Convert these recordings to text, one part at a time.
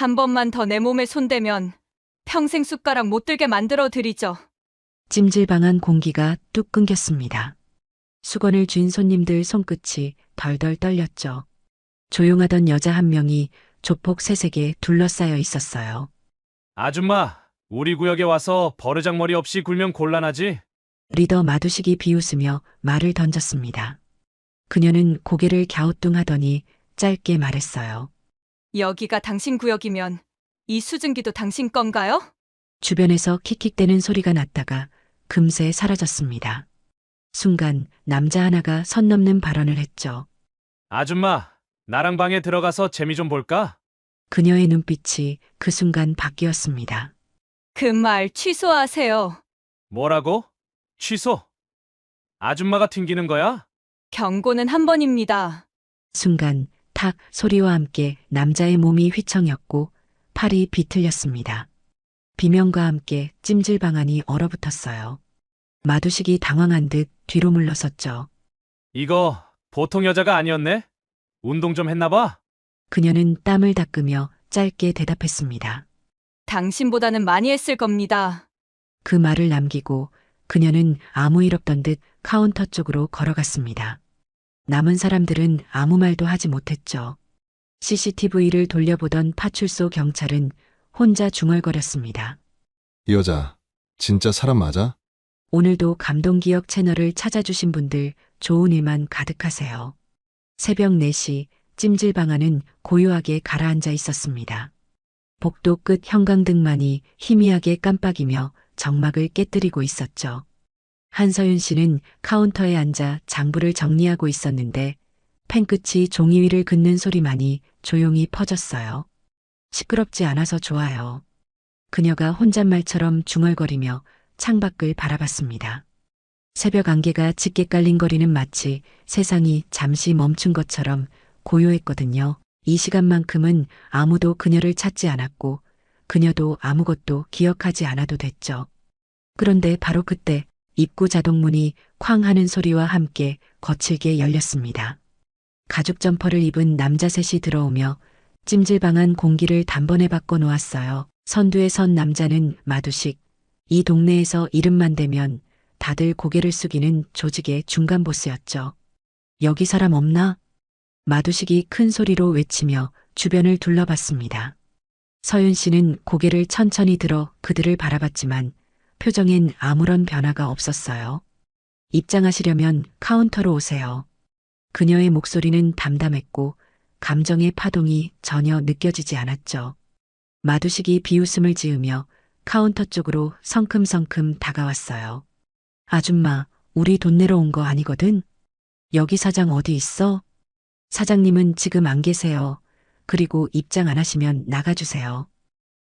한 번만 더 내 몸에 손대면 평생 숟가락 못 들게 만들어 드리죠. 찜질방안 공기가 뚝 끊겼습니다. 수건을 쥔 손님들 손끝이 덜덜 떨렸죠. 조용하던 여자 한 명이 조폭 세색에 둘러싸여 있었어요. 아줌마, 우리 구역에 와서 버르장머리 없이 굴면 곤란하지? 리더 마두식이 비웃으며 말을 던졌습니다. 그녀는 고개를 갸우뚱하더니 짧게 말했어요. 여기가 당신 구역이면 이 수증기도 당신 건가요? 주변에서 킥킥대는 소리가 났다가 금세 사라졌습니다. 순간 남자 하나가 선 넘는 발언을 했죠. 아줌마, 나랑 방에 들어가서 재미 좀 볼까? 그녀의 눈빛이 그 순간 바뀌었습니다. 그 말 취소하세요. 뭐라고? 취소. 아줌마가 튕기는 거야? 경고는 한 번입니다. 순간 탁 소리와 함께 남자의 몸이 휘청였고 팔이 비틀렸습니다. 비명과 함께 찜질방안이 얼어붙었어요. 마두식이 당황한 듯 뒤로 물러섰죠. 이거 보통 여자가 아니었네? 운동 좀 했나 봐? 그녀는 땀을 닦으며 짧게 대답했습니다. 당신보다는 많이 했을 겁니다. 그 말을 남기고 그녀는 아무 일 없던 듯 카운터 쪽으로 걸어갔습니다. 남은 사람들은 아무 말도 하지 못했죠. CCTV를 돌려보던 파출소 경찰은 혼자 중얼거렸습니다. 이 여자, 진짜 사람 맞아? 오늘도 감동기억 채널을 찾아주신 분들 좋은 일만 가득하세요. 새벽 4시 찜질방안은 고요하게 가라앉아 있었습니다. 복도 끝 형광등만이 희미하게 깜빡이며 정막을 깨뜨리고 있었죠. 한서윤 씨는 카운터에 앉아 장부를 정리하고 있었는데 펜끝이 종이 위를 긋는 소리만이 조용히 퍼졌어요. 시끄럽지 않아서 좋아요. 그녀가 혼잣말처럼 중얼거리며 창밖을 바라봤습니다. 새벽 안개가 짙게 깔린 거리는 마치 세상이 잠시 멈춘 것처럼 고요했거든요. 이 시간만큼은 아무도 그녀를 찾지 않았고 그녀도 아무것도 기억하지 않아도 됐죠. 그런데 바로 그때 입구 자동문이 쾅 하는 소리와 함께 거칠게 열렸습니다. 가죽 점퍼를 입은 남자 셋이 들어오며 찜질방안 공기를 단번에 바꿔 놓았어요. 선두에 선 남자는 마두식. 이 동네에서 이름만 대면 다들 고개를 숙이는 조직의 중간 보스였죠. 여기 사람 없나? 마두식이 큰 소리로 외치며 주변을 둘러봤습니다. 서윤 씨는 고개를 천천히 들어 그들을 바라봤지만 표정엔 아무런 변화가 없었어요. 입장하시려면 카운터로 오세요. 그녀의 목소리는 담담했고 감정의 파동이 전혀 느껴지지 않았죠. 마두식이 비웃음을 지으며 카운터 쪽으로 성큼성큼 다가왔어요. 아줌마, 우리 돈 내러 온 거 아니거든? 여기 사장 어디 있어? 사장님은 지금 안 계세요. 그리고 입장 안 하시면 나가주세요.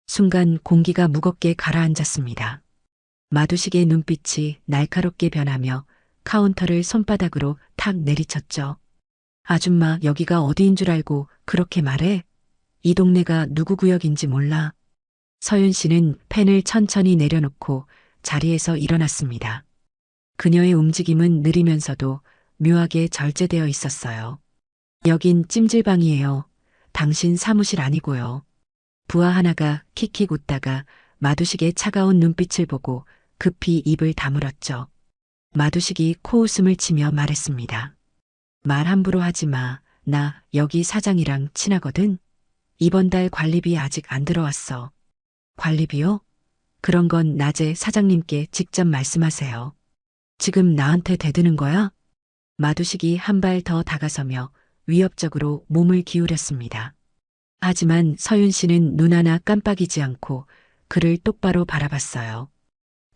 순간 공기가 무겁게 가라앉았습니다. 마두식의 눈빛이 날카롭게 변하며 카운터를 손바닥으로 탁 내리쳤죠. 아줌마, 여기가 어디인 줄 알고 그렇게 말해? 이 동네가 누구 구역인지 몰라. 서윤 씨는 펜을 천천히 내려놓고 자리에서 일어났습니다. 그녀의 움직임은 느리면서도 묘하게 절제되어 있었어요. 여긴 찜질방이에요. 당신 사무실 아니고요. 부하 하나가 킥킥 웃다가 마두식의 차가운 눈빛을 보고 급히 입을 다물었죠. 마두식이 코웃음을 치며 말했습니다. 말 함부로 하지 마. 나 여기 사장이랑 친하거든. 이번 달 관리비 아직 안 들어왔어. 관리비요? 그런 건 낮에 사장님께 직접 말씀하세요. 지금 나한테 대드는 거야? 마두식이 한 발 더 다가서며 위협적으로 몸을 기울였습니다. 하지만 서윤 씨는 눈 하나 깜빡이지 않고 그를 똑바로 바라봤어요.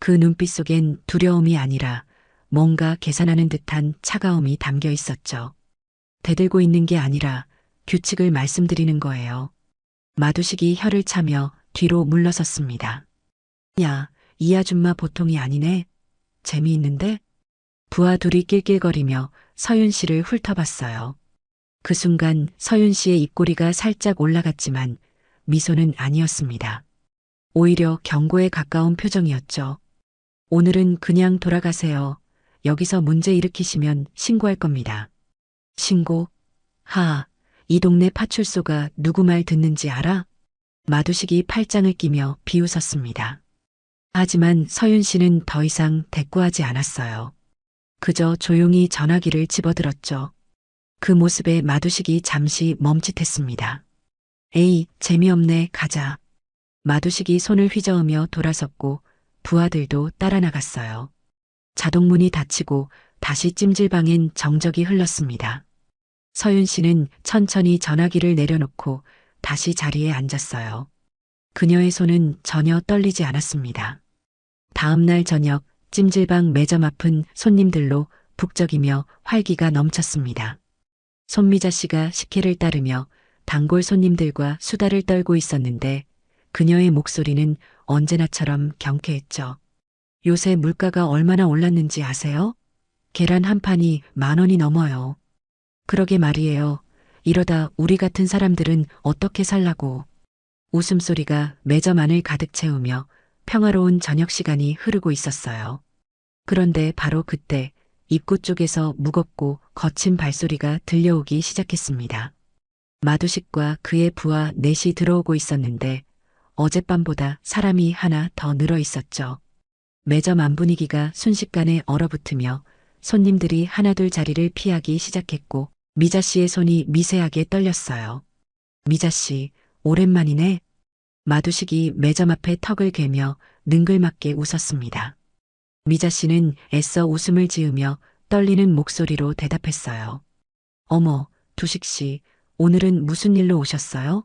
그 눈빛 속엔 두려움이 아니라 뭔가 계산하는 듯한 차가움이 담겨 있었죠. 대들고 있는 게 아니라 규칙을 말씀드리는 거예요. 마두식이 혀를 차며 뒤로 물러섰습니다. 야, 이 아줌마 보통이 아니네. 재미있는데? 부하 둘이 낄낄거리며 서윤 씨를 훑어봤어요. 그 순간 서윤 씨의 입꼬리가 살짝 올라갔지만 미소는 아니었습니다. 오히려 경고에 가까운 표정이었죠. 오늘은 그냥 돌아가세요. 여기서 문제 일으키시면 신고할 겁니다. 신고? 하, 이 동네 파출소가 누구 말 듣는지 알아? 마두식이 팔짱을 끼며 비웃었습니다. 하지만 서윤 씨는 더 이상 대꾸하지 않았어요. 그저 조용히 전화기를 집어들었죠. 그 모습에 마두식이 잠시 멈칫했습니다. 에이, 재미없네, 가자. 마두식이 손을 휘저으며 돌아섰고 부하들도 따라 나갔어요. 자동문이 닫히고 다시 찜질방엔 정적이 흘렀습니다. 서윤 씨는 천천히 전화기를 내려놓고 다시 자리에 앉았어요. 그녀의 손은 전혀 떨리지 않았습니다. 다음 날 저녁 찜질방 매점 앞은 손님들로 북적이며 활기가 넘쳤습니다. 손미자 씨가 식혜를 따르며 단골 손님들과 수다를 떨고 있었는데 그녀의 목소리는 언제나처럼 경쾌했죠. 요새 물가가 얼마나 올랐는지 아세요? 계란 한 판이 10,000원이 넘어요. 그러게 말이에요. 이러다 우리 같은 사람들은 어떻게 살라고. 웃음소리가 매점 안을 가득 채우며 평화로운 저녁 시간이 흐르고 있었어요. 그런데 바로 그때 입구 쪽에서 무겁고 거친 발소리가 들려오기 시작했습니다. 마두식과 그의 부하 넷이 들어오고 있었는데 어젯밤보다 사람이 하나 더 늘어 있었죠. 매점 안 분위기가 순식간에 얼어붙으며 손님들이 하나둘 자리를 피하기 시작했고 미자 씨의 손이 미세하게 떨렸어요. 미자 씨, 오랜만이네. 마두식이 매점 앞에 턱을 괴며 능글맞게 웃었습니다. 미자 씨는 애써 웃음을 지으며 떨리는 목소리로 대답했어요. 어머, 두식 씨, 오늘은 무슨 일로 오셨어요?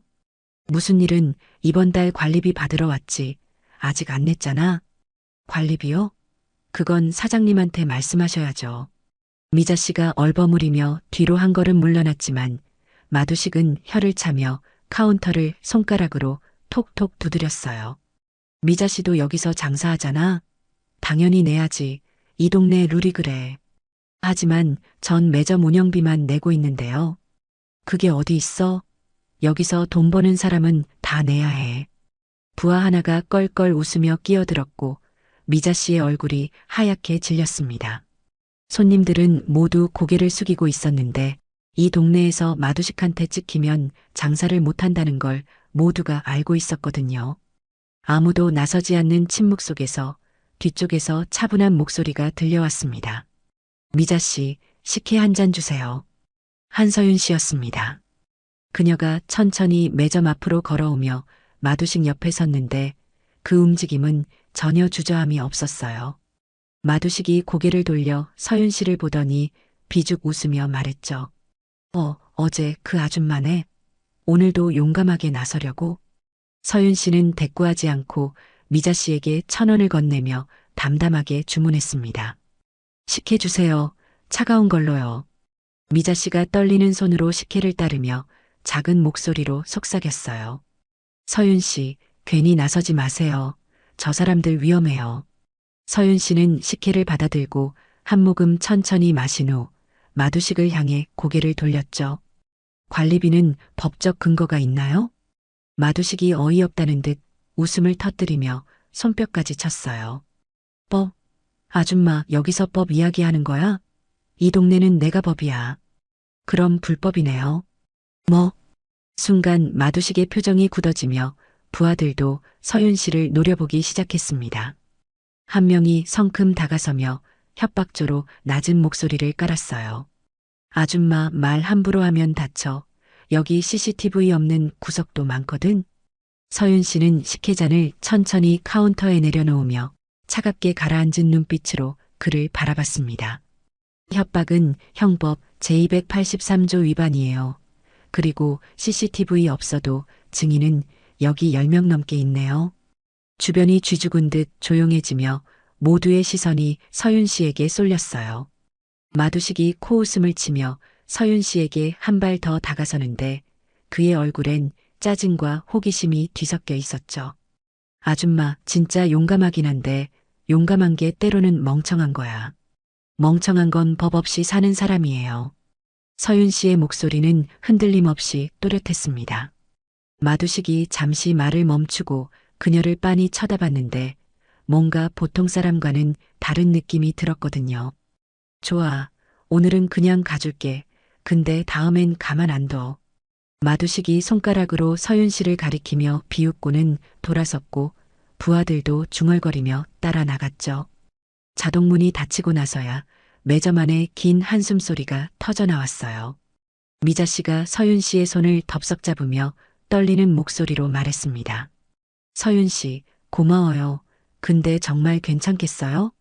무슨 일은 이번 달 관리비 받으러 왔지. 아직 안 냈잖아. 관리비요? 그건 사장님한테 말씀하셔야죠. 미자 씨가 얼버무리며 뒤로 한 걸음 물러났지만 마두식은 혀를 차며 카운터를 손가락으로 톡톡 두드렸어요. 미자 씨도 여기서 장사하잖아. 당연히 내야지. 이 동네 룰이 그래. 하지만 전 매점 운영비만 내고 있는데요. 그게 어디 있어? 여기서 돈 버는 사람은 다 내야 해. 부하 하나가 껄껄 웃으며 끼어들었고 미자 씨의 얼굴이 하얗게 질렸습니다. 손님들은 모두 고개를 숙이고 있었는데 이 동네에서 마두식한테 찍히면 장사를 못한다는 걸 모두가 알고 있었거든요. 아무도 나서지 않는 침묵 속에서 뒤쪽에서 차분한 목소리가 들려왔습니다. 미자 씨, 식혜 한 잔 주세요. 한서윤 씨였습니다. 그녀가 천천히 매점 앞으로 걸어오며 마두식 옆에 섰는데 그 움직임은 전혀 주저함이 없었어요. 마두식이 고개를 돌려 서윤 씨를 보더니 비죽 웃으며 말했죠. 어제 그 아줌마네. 오늘도 용감하게 나서려고. 서윤 씨는 대꾸하지 않고 미자 씨에게 1,000원을 건네며 담담하게 주문했습니다. 식혜 주세요. 차가운 걸로요. 미자 씨가 떨리는 손으로 식혜를 따르며 작은 목소리로 속삭였어요. 서윤 씨, 괜히 나서지 마세요. 저 사람들 위험해요. 서윤 씨는 식혜를 받아들고 한 모금 천천히 마신 후 마두식을 향해 고개를 돌렸죠. 관리비는 법적 근거가 있나요? 마두식이 어이없다는 듯 웃음을 터뜨리며 손뼉까지 쳤어요. 법? 아줌마 여기서 법 이야기하는 거야? 이 동네는 내가 법이야. 그럼 불법이네요. 뭐? 순간 마두식의 표정이 굳어지며 부하들도 서윤 씨를 노려보기 시작했습니다. 한 명이 성큼 다가서며 협박조로 낮은 목소리를 깔았어요. 아줌마 말 함부로 하면 다쳐. 여기 CCTV 없는 구석도 많거든. 서윤 씨는 식혜잔을 천천히 카운터에 내려놓으며 차갑게 가라앉은 눈빛으로 그를 바라봤습니다. 협박은 형법 제283조 위반이에요. 그리고 CCTV 없어도 증인은 여기 10명 넘게 있네요. 주변이 쥐죽은 듯 조용해지며 모두의 시선이 서윤 씨에게 쏠렸어요. 마두식이 코웃음을 치며 서윤 씨에게 한 발 더 다가서는데 그의 얼굴엔 짜증과 호기심이 뒤섞여 있었죠. 아줌마 진짜 용감하긴 한데 용감한 게 때로는 멍청한 거야. 멍청한 건 법 없이 사는 사람이에요. 서윤 씨의 목소리는 흔들림 없이 또렷했습니다. 마두식이 잠시 말을 멈추고 그녀를 빤히 쳐다봤는데 뭔가 보통 사람과는 다른 느낌이 들었거든요. 좋아, 오늘은 그냥 가줄게. 근데 다음엔 가만 안 둬. 마두식이 손가락으로 서윤 씨를 가리키며 비웃고는 돌아섰고 부하들도 중얼거리며 따라 나갔죠. 자동문이 닫히고 나서야 매점 안에 긴 한숨 소리가 터져 나왔어요. 미자 씨가 서윤 씨의 손을 덥석 잡으며 떨리는 목소리로 말했습니다. 서윤 씨, 고마워요. 근데 정말 괜찮겠어요?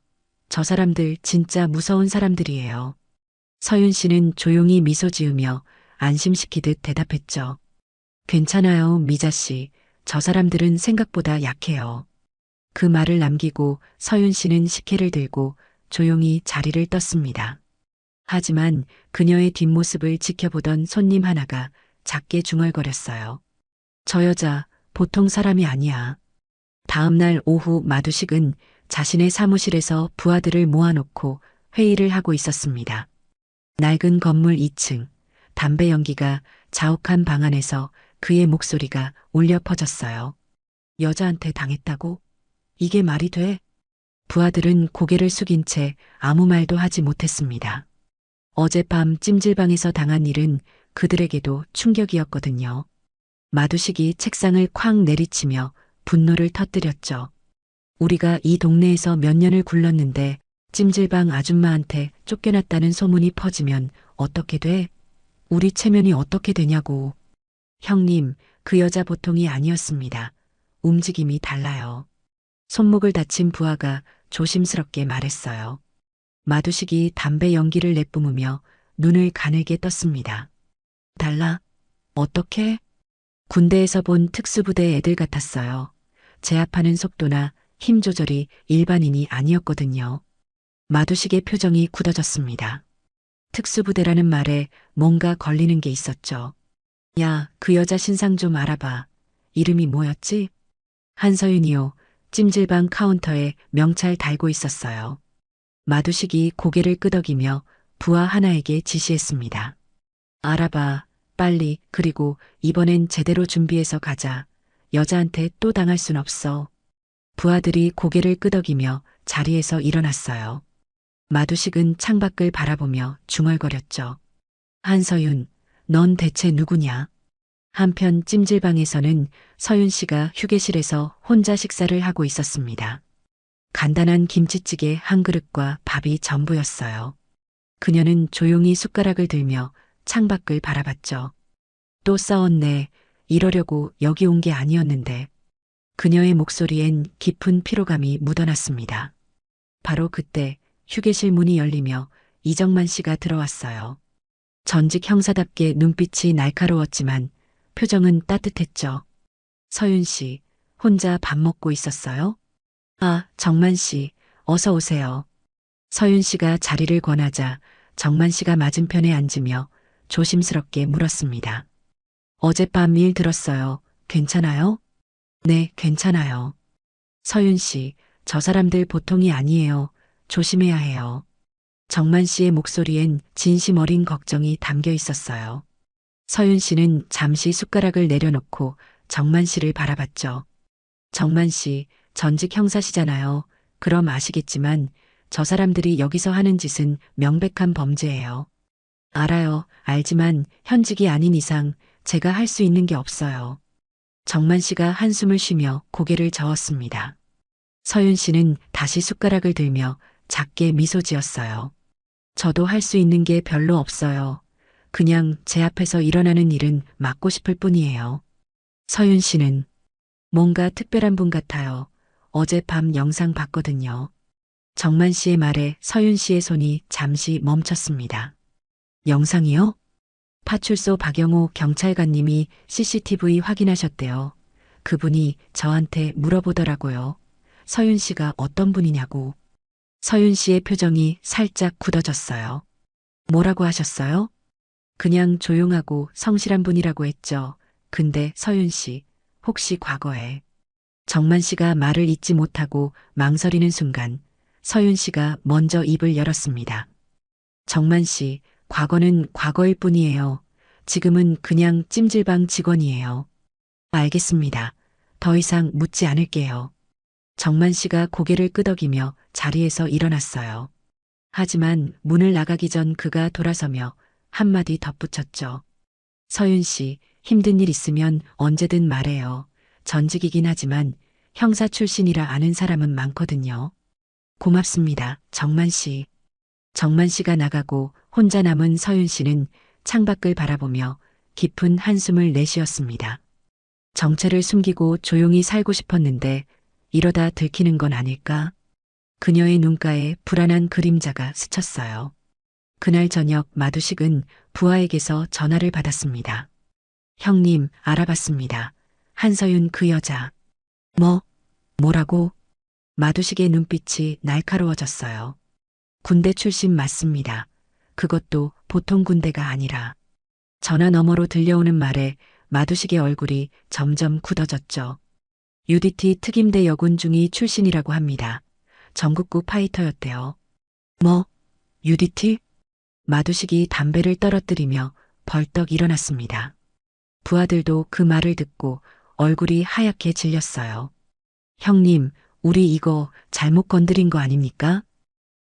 저 사람들 진짜 무서운 사람들이에요. 서윤 씨는 조용히 미소 지으며 안심시키듯 대답했죠. 괜찮아요, 미자 씨. 저 사람들은 생각보다 약해요. 그 말을 남기고 서윤 씨는 식혜를 들고 조용히 자리를 떴습니다. 하지만 그녀의 뒷모습을 지켜보던 손님 하나가 작게 중얼거렸어요. 저 여자 보통 사람이 아니야. 다음 날 오후 마두식은 자신의 사무실에서 부하들을 모아놓고 회의를 하고 있었습니다. 낡은 건물 2층, 담배 연기가 자욱한 방 안에서 그의 목소리가 울려 퍼졌어요. 여자한테 당했다고? 이게 말이 돼? 부하들은 고개를 숙인 채 아무 말도 하지 못했습니다. 어젯밤 찜질방에서 당한 일은 그들에게도 충격이었거든요. 마두식이 책상을 쾅 내리치며 분노를 터뜨렸죠. 우리가 이 동네에서 몇 년을 굴렀는데 찜질방 아줌마한테 쫓겨났다는 소문이 퍼지면 어떻게 돼? 우리 체면이 어떻게 되냐고. 형님, 그 여자 보통이 아니었습니다. 움직임이 달라요. 손목을 다친 부하가 조심스럽게 말했어요. 마두식이 담배 연기를 내뿜으며 눈을 가늘게 떴습니다. 달라? 어떻게? 군대에서 본 특수부대 애들 같았어요. 제압하는 속도나 힘 조절이 일반인이 아니었거든요. 마두식의 표정이 굳어졌습니다. 특수부대라는 말에 뭔가 걸리는 게 있었죠. 야, 그 여자 신상 좀 알아봐. 이름이 뭐였지? 한서윤이요. 찜질방 카운터에 명찰 달고 있었어요. 마두식이 고개를 끄덕이며 부하 하나에게 지시했습니다. 알아봐. 빨리. 그리고 이번엔 제대로 준비해서 가자. 여자한테 또 당할 순 없어. 부하들이 고개를 끄덕이며 자리에서 일어났어요. 마두식은 창밖을 바라보며 중얼거렸죠. 한서윤, 넌 대체 누구냐? 한편 찜질방에서는 서윤 씨가 휴게실에서 혼자 식사를 하고 있었습니다. 간단한 김치찌개 한 그릇과 밥이 전부였어요. 그녀는 조용히 숟가락을 들며 창밖을 바라봤죠. 또 싸웠네. 이러려고 여기 온 게 아니었는데. 그녀의 목소리엔 깊은 피로감이 묻어났습니다. 바로 그때 휴게실 문이 열리며 이정만 씨가 들어왔어요. 전직 형사답게 눈빛이 날카로웠지만 표정은 따뜻했죠. 서윤 씨, 혼자 밥 먹고 있었어요? 아, 정만 씨, 어서 오세요. 서윤 씨가 자리를 권하자 정만 씨가 맞은편에 앉으며 조심스럽게 물었습니다. 어젯밤 일 들었어요. 괜찮아요? 네, 괜찮아요. 서윤 씨, 저 사람들 보통이 아니에요. 조심해야 해요. 정만 씨의 목소리엔 진심 어린 걱정이 담겨 있었어요. 서윤 씨는 잠시 숟가락을 내려놓고 정만 씨를 바라봤죠. 정만 씨, 전직 형사시잖아요. 그럼 아시겠지만 저 사람들이 여기서 하는 짓은 명백한 범죄예요. 알아요. 알지만 현직이 아닌 이상 제가 할 수 있는 게 없어요. 정만 씨가 한숨을 쉬며 고개를 저었습니다. 서윤 씨는 다시 숟가락을 들며 작게 미소 지었어요. 저도 할 수 있는 게 별로 없어요. 그냥 제 앞에서 일어나는 일은 막고 싶을 뿐이에요. 서윤 씨는 뭔가 특별한 분 같아요. 어젯밤 영상 봤거든요. 정만 씨의 말에 서윤 씨의 손이 잠시 멈췄습니다. 영상이요? 파출소 박영호 경찰관님이 CCTV 확인하셨대요. 그분이 저한테 물어보더라고요. 서윤 씨가 어떤 분이냐고. 서윤 씨의 표정이 살짝 굳어졌어요. 뭐라고 하셨어요? 그냥 조용하고 성실한 분이라고 했죠. 근데 서윤 씨, 혹시 과거에 정만 씨가 말을 잇지 못하고 망설이는 순간 서윤 씨가 먼저 입을 열었습니다. 정만 씨, 과거는 과거일 뿐이에요. 지금은 그냥 찜질방 직원이에요. 알겠습니다. 더 이상 묻지 않을게요. 정만 씨가 고개를 끄덕이며 자리에서 일어났어요. 하지만 문을 나가기 전 그가 돌아서며 한마디 덧붙였죠. 서윤 씨, 힘든 일 있으면 언제든 말해요. 전직이긴 하지만 형사 출신이라 아는 사람은 많거든요. 고맙습니다, 정만 씨. 정만 씨가 나가고 혼자 남은 서윤 씨는 창밖을 바라보며 깊은 한숨을 내쉬었습니다. 정체를 숨기고 조용히 살고 싶었는데 이러다 들키는 건 아닐까? 그녀의 눈가에 불안한 그림자가 스쳤어요. 그날 저녁 마두식은 부하에게서 전화를 받았습니다. 형님, 알아봤습니다. 한서윤 그 여자. 뭐라고? 마두식의 눈빛이 날카로워졌어요. 군대 출신 맞습니다. 그것도 보통 군대가 아니라. 전화 너머로 들려오는 말에 마두식의 얼굴이 점점 굳어졌죠. UDT 특임대 여군중위 출신이라고 합니다. 전국구 파이터였대요. UDT? 마두식이 담배를 떨어뜨리며 벌떡 일어났습니다. 부하들도 그 말을 듣고 얼굴이 하얗게 질렸어요. 형님, 우리 이거 잘못 건드린 거 아닙니까?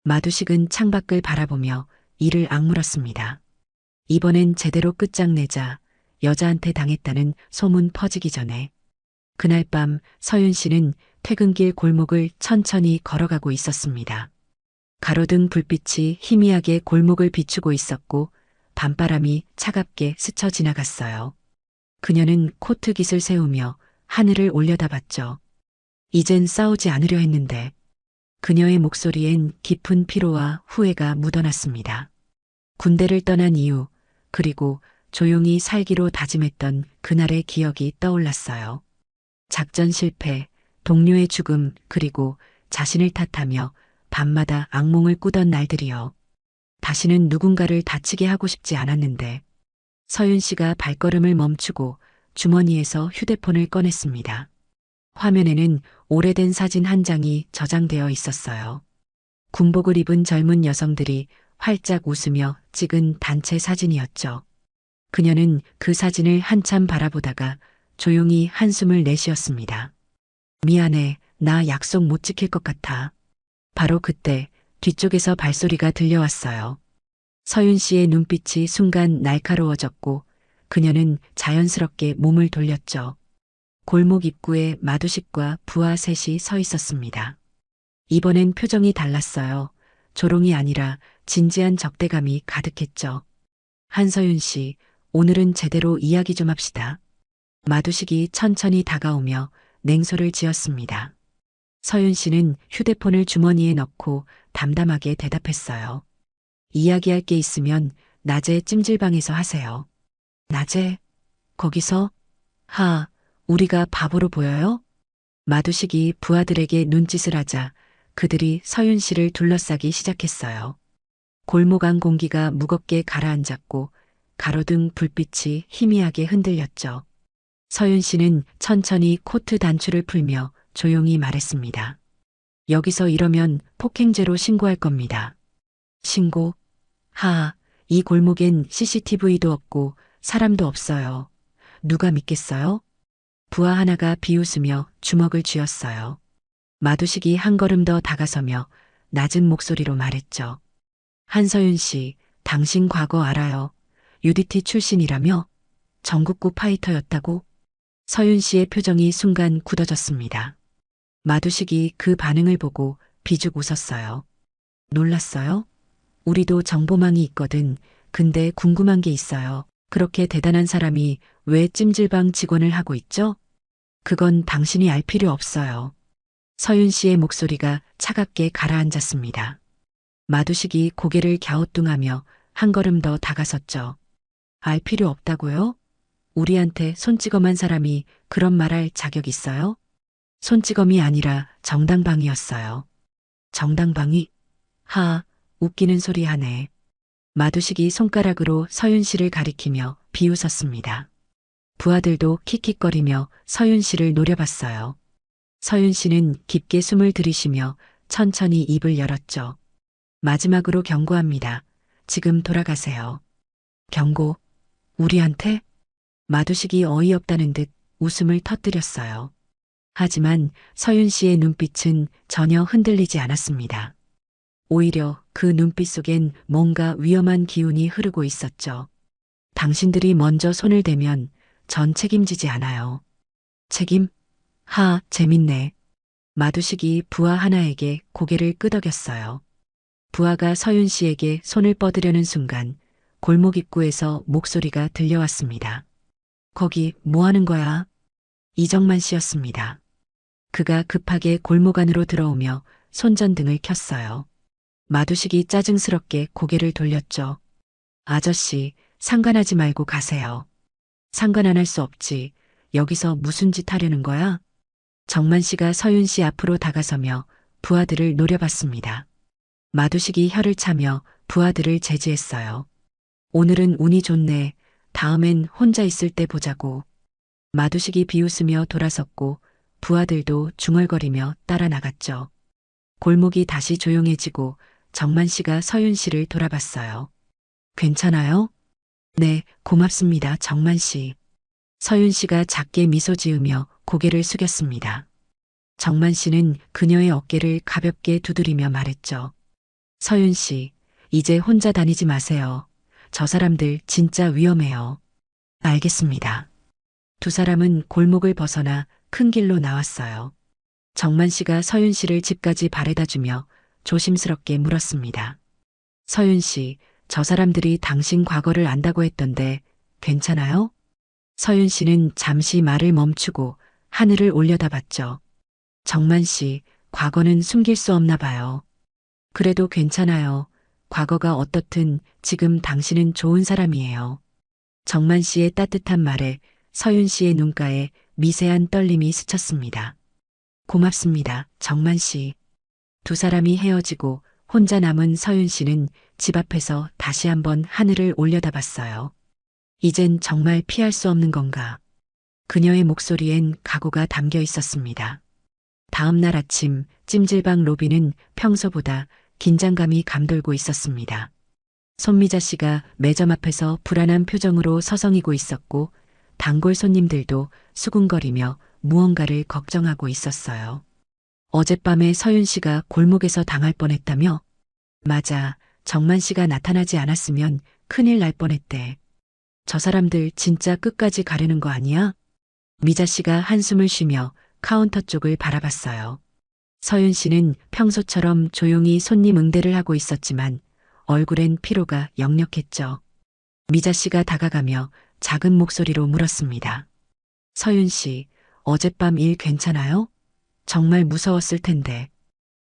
마두식은 창밖을 바라보며 이를 악물었습니다. 이번엔 제대로 끝장내자. 여자한테 당했다는 소문 퍼지기 전에. 그날 밤 서윤 씨는 퇴근길 골목을 천천히 걸어가고 있었습니다. 가로등 불빛이 희미하게 골목을 비추고 있었고 밤바람이 차갑게 스쳐 지나갔어요. 그녀는 코트깃을 세우며 하늘을 올려다봤죠. 이젠 싸우지 않으려 했는데 그녀의 목소리엔 깊은 피로와 후회가 묻어났습니다. 군대를 떠난 이유, 그리고 조용히 살기로 다짐했던 그날의 기억이 떠올랐어요. 작전 실패, 동료의 죽음, 그리고 자신을 탓하며 밤마다 악몽을 꾸던 날들이요. 다시는 누군가를 다치게 하고 싶지 않았는데 서윤 씨가 발걸음을 멈추고 주머니에서 휴대폰을 꺼냈습니다. 화면에는 오래된 사진 한 장이 저장되어 있었어요. 군복을 입은 젊은 여성들이 활짝 웃으며 찍은 단체 사진이었죠. 그녀는 그 사진을 한참 바라보다가 조용히 한숨을 내쉬었습니다. 미안해, 나 약속 못 지킬 것 같아. 바로 그때 뒤쪽에서 발소리가 들려왔어요. 서윤 씨의 눈빛이 순간 날카로워졌고 그녀는 자연스럽게 몸을 돌렸죠. 골목 입구에 마두식과 부하 셋이 서 있었습니다. 이번엔 표정이 달랐어요. 조롱이 아니라 진지한 적대감이 가득했죠. 한서윤 씨, 오늘은 제대로 이야기 좀 합시다. 마두식이 천천히 다가오며 냉소를 지었습니다. 서윤 씨는 휴대폰을 주머니에 넣고 담담하게 대답했어요. 이야기할 게 있으면 낮에 찜질방에서 하세요. 낮에? 거기서? 우리가 바보로 보여요? 마두식이 부하들에게 눈짓을 하자 그들이 서윤 씨를 둘러싸기 시작했어요. 골목 안 공기가 무겁게 가라앉았고 가로등 불빛이 희미하게 흔들렸죠. 서윤 씨는 천천히 코트 단추를 풀며 조용히 말했습니다. 여기서 이러면 폭행죄로 신고할 겁니다. 신고? 이 골목엔 CCTV도 없고 사람도 없어요. 누가 믿겠어요? 부하 하나가 비웃으며 주먹을 쥐었어요. 마두식이 한 걸음 더 다가서며 낮은 목소리로 말했죠. 한서윤 씨, 당신 과거 알아요. UDT 출신이라며? 전국구 파이터였다고? 서윤 씨의 표정이 순간 굳어졌습니다. 마두식이 그 반응을 보고 비죽 웃었어요. 놀랐어요? 우리도 정보망이 있거든. 근데 궁금한 게 있어요. 그렇게 대단한 사람이 왜 찜질방 직원을 하고 있죠? 그건 당신이 알 필요 없어요. 서윤 씨의 목소리가 차갑게 가라앉았습니다. 마두식이 고개를 갸우뚱하며 한 걸음 더 다가섰죠. 알 필요 없다고요? 우리한테 손찌검한 사람이 그런 말할 자격 있어요? 손찌검이 아니라 정당방위였어요. 정당방위? 웃기는 소리 하네. 마두식이 손가락으로 서윤 씨를 가리키며 비웃었습니다. 부하들도 킥킥거리며 서윤 씨를 노려봤어요. 서윤 씨는 깊게 숨을 들이쉬며 천천히 입을 열었죠. 마지막으로 경고합니다. 지금 돌아가세요. 경고? 우리한테? 마두식이 어이없다는 듯 웃음을 터뜨렸어요. 하지만 서윤 씨의 눈빛은 전혀 흔들리지 않았습니다. 오히려 그 눈빛 속엔 뭔가 위험한 기운이 흐르고 있었죠. 당신들이 먼저 손을 대면 전 책임지지 않아요. 책임? 하, 재밌네. 마두식이 부하 하나에게 고개를 끄덕였어요. 부하가 서윤 씨에게 손을 뻗으려는 순간 골목 입구에서 목소리가 들려왔습니다. 거기 뭐 하는 거야? 이정만 씨였습니다. 그가 급하게 골목 안으로 들어오며 손전등을 켰어요. 마두식이 짜증스럽게 고개를 돌렸죠. 아저씨, 상관하지 말고 가세요. 상관 안 할 수 없지. 여기서 무슨 짓 하려는 거야? 정만 씨가 서윤 씨 앞으로 다가서며 부하들을 노려봤습니다. 마두식이 혀를 차며 부하들을 제지했어요. 오늘은 운이 좋네. 다음엔 혼자 있을 때 보자고. 마두식이 비웃으며 돌아섰고 부하들도 중얼거리며 따라 나갔죠. 골목이 다시 조용해지고 정만 씨가 서윤 씨를 돌아봤어요. 괜찮아요? 네, 고맙습니다, 정만 씨. 서윤 씨가 작게 미소 지으며 고개를 숙였습니다. 정만 씨는 그녀의 어깨를 가볍게 두드리며 말했죠. 서윤 씨, 이제 혼자 다니지 마세요. 저 사람들 진짜 위험해요. 알겠습니다. 두 사람은 골목을 벗어나 큰 길로 나왔어요. 정만 씨가 서윤 씨를 집까지 바래다 주며 조심스럽게 물었습니다. 서윤 씨, 저 사람들이 당신 과거를 안다고 했던데 괜찮아요? 서윤 씨는 잠시 말을 멈추고 하늘을 올려다봤죠. 정만 씨, 과거는 숨길 수 없나 봐요. 그래도 괜찮아요. 과거가 어떻든 지금 당신은 좋은 사람이에요. 정만 씨의 따뜻한 말에 서윤 씨의 눈가에 미세한 떨림이 스쳤습니다. 고맙습니다, 정만 씨. 두 사람이 헤어지고 혼자 남은 서윤 씨는 집 앞에서 다시 한번 하늘을 올려다봤어요. 이젠 정말 피할 수 없는 건가? 그녀의 목소리엔 각오가 담겨 있었습니다. 다음 날 아침 찜질방 로비는 평소보다 긴장감이 감돌고 있었습니다. 손미자 씨가 매점 앞에서 불안한 표정으로 서성이고 있었고 단골 손님들도 수군거리며 무언가를 걱정하고 있었어요. 어젯밤에 서윤 씨가 골목에서 당할 뻔했다며? 맞아, 정만 씨가 나타나지 않았으면 큰일 날 뻔했대. 저 사람들 진짜 끝까지 가려는 거 아니야? 미자 씨가 한숨을 쉬며 카운터 쪽을 바라봤어요. 서윤 씨는 평소처럼 조용히 손님 응대를 하고 있었지만 얼굴엔 피로가 역력했죠. 미자 씨가 다가가며 작은 목소리로 물었습니다. 서윤 씨, 어젯밤 일 괜찮아요? 정말 무서웠을 텐데.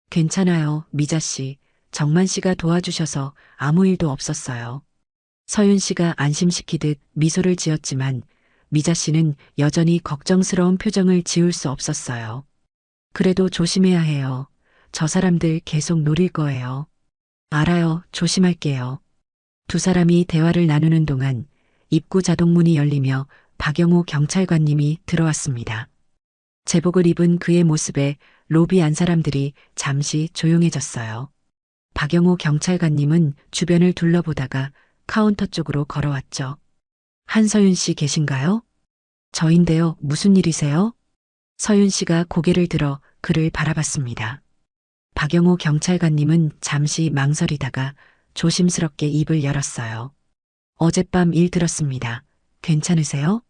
괜찮아요, 미자 씨. 정만 씨가 도와주셔서 아무 일도 없었어요. 서윤 씨가 안심시키듯 미소를 지었지만 미자 씨는 여전히 걱정스러운 표정을 지울 수 없었어요. 그래도 조심해야 해요. 저 사람들 계속 노릴 거예요. 알아요, 조심할게요. 두 사람이 대화를 나누는 동안 입구 자동문이 열리며 박영호 경찰관님이 들어왔습니다. 제복을 입은 그의 모습에 로비 안 사람들이 잠시 조용해졌어요. 박영호 경찰관님은 주변을 둘러보다가 카운터 쪽으로 걸어왔죠. 한서윤 씨 계신가요? 저인데요, 무슨 일이세요? 서윤 씨가 고개를 들어 그를 바라봤습니다. 박영호 경찰관님은 잠시 망설이다가 조심스럽게 입을 열었어요. 어젯밤 일 들었습니다. 괜찮으세요?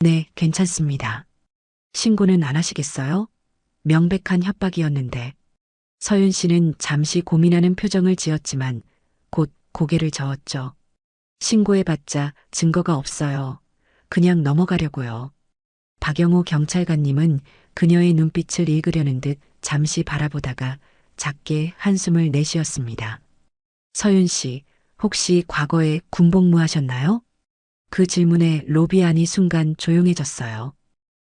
네, 괜찮습니다. 신고는 안 하시겠어요? 명백한 협박이었는데. 서윤 씨는 잠시 고민하는 표정을 지었지만 곧 고개를 저었죠. 신고해봤자 증거가 없어요. 그냥 넘어가려고요. 박영호 경찰관님은 그녀의 눈빛을 읽으려는 듯 잠시 바라보다가 작게 한숨을 내쉬었습니다. 서윤 씨, 혹시 과거에 군복무하셨나요? 그 질문에 로비 안이 순간 조용해졌어요.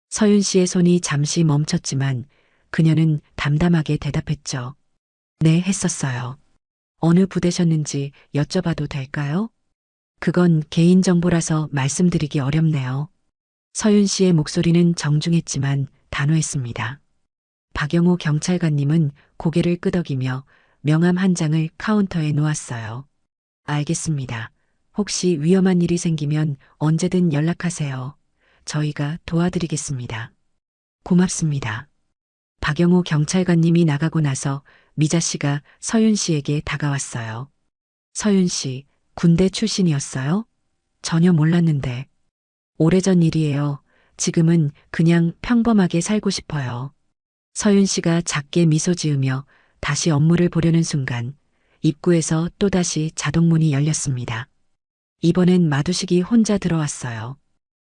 서윤 씨의 손이 잠시 멈췄지만 그녀는 담담하게 대답했죠. 네, 했었어요. 어느 부대셨는지 여쭤봐도 될까요? 그건 개인정보라서 말씀드리기 어렵네요. 서윤 씨의 목소리는 정중했지만 단호했습니다. 박영호 경찰관님은 고개를 끄덕이며 명함 한 장을 카운터에 놓았어요. 알겠습니다. 혹시 위험한 일이 생기면 언제든 연락하세요. 저희가 도와드리겠습니다. 고맙습니다. 박영호 경찰관님이 나가고 나서 미자 씨가 서윤 씨에게 다가왔어요. 서윤 씨, 군대 출신이었어요? 전혀 몰랐는데. 오래전 일이에요. 지금은 그냥 평범하게 살고 싶어요. 서윤 씨가 작게 미소 지으며 다시 업무를 보려는 순간 입구에서 또다시 자동문이 열렸습니다. 이번엔 마두식이 혼자 들어왔어요.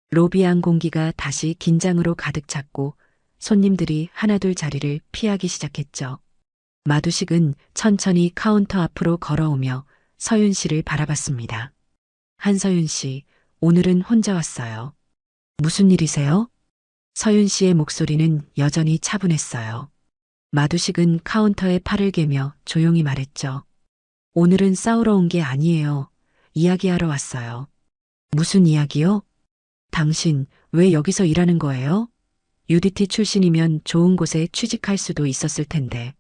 로비 안 공기가 다시 긴장으로 가득 찼고 손님들이 하나둘 자리를 피하기 시작했죠. 마두식은 천천히 카운터 앞으로 걸어오며 서윤 씨를 바라봤습니다. 한서윤 씨, 오늘은 혼자 왔어요. 무슨 일이세요? 서윤 씨의 목소리는 여전히 차분했어요. 마두식은 카운터에 팔을 개며 조용히 말했죠. 오늘은 싸우러 온 게 아니에요. 이야기하러 왔어요. 무슨 이야기요? 당신 왜 여기서 일하는 거예요? UDT 출신이면 좋은 곳에 취직할 수도 있었을 텐데.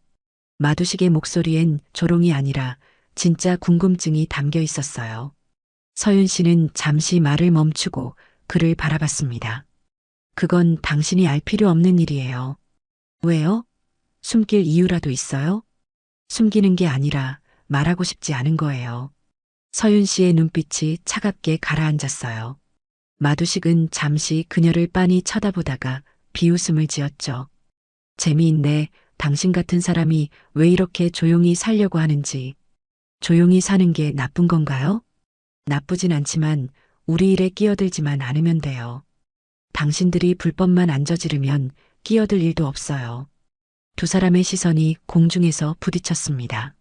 마두식의 목소리엔 조롱이 아니라 진짜 궁금증이 담겨 있었어요. 서윤 씨는 잠시 말을 멈추고 그를 바라봤습니다. 그건 당신이 알 필요 없는 일이에요. 왜요? 숨길 이유라도 있어요? 숨기는 게 아니라 말하고 싶지 않은 거예요. 서윤 씨의 눈빛이 차갑게 가라앉았어요. 마두식은 잠시 그녀를 빤히 쳐다보다가 비웃음을 지었죠. 재미있네. 당신 같은 사람이 왜 이렇게 조용히 살려고 하는지. 조용히 사는 게 나쁜 건가요? 나쁘진 않지만 우리 일에 끼어들지만 않으면 돼요. 당신들이 불법만 안 저지르면 끼어들 일도 없어요. 두 사람의 시선이 공중에서 부딪혔습니다.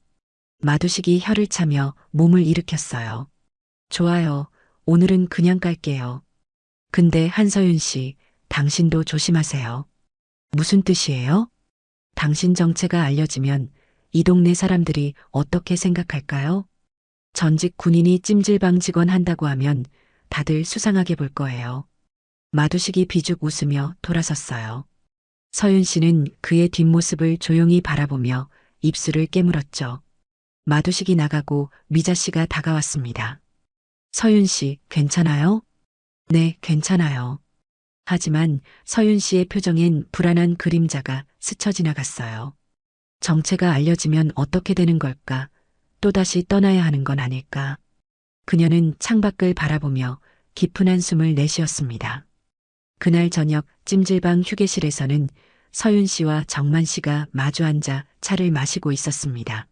마두식이 혀를 차며 몸을 일으켰어요. 좋아요. 오늘은 그냥 깔게요. 근데 한서윤 씨, 당신도 조심하세요. 무슨 뜻이에요? 당신 정체가 알려지면 이 동네 사람들이 어떻게 생각할까요? 전직 군인이 찜질방 직원 한다고 하면 다들 수상하게 볼 거예요. 마두식이 비죽 웃으며 돌아섰어요. 서윤 씨는 그의 뒷모습을 조용히 바라보며 입술을 깨물었죠. 마두식이 나가고 미자 씨가 다가왔습니다. 서윤 씨, 괜찮아요? 네, 괜찮아요. 하지만 서윤 씨의 표정엔 불안한 그림자가 스쳐 지나갔어요. 정체가 알려지면 어떻게 되는 걸까? 또다시 떠나야 하는 건 아닐까? 그녀는 창밖을 바라보며 깊은 한숨을 내쉬었습니다. 그날 저녁 찜질방 휴게실에서는 서윤 씨와 정만 씨가 마주 앉아 차를 마시고 있었습니다.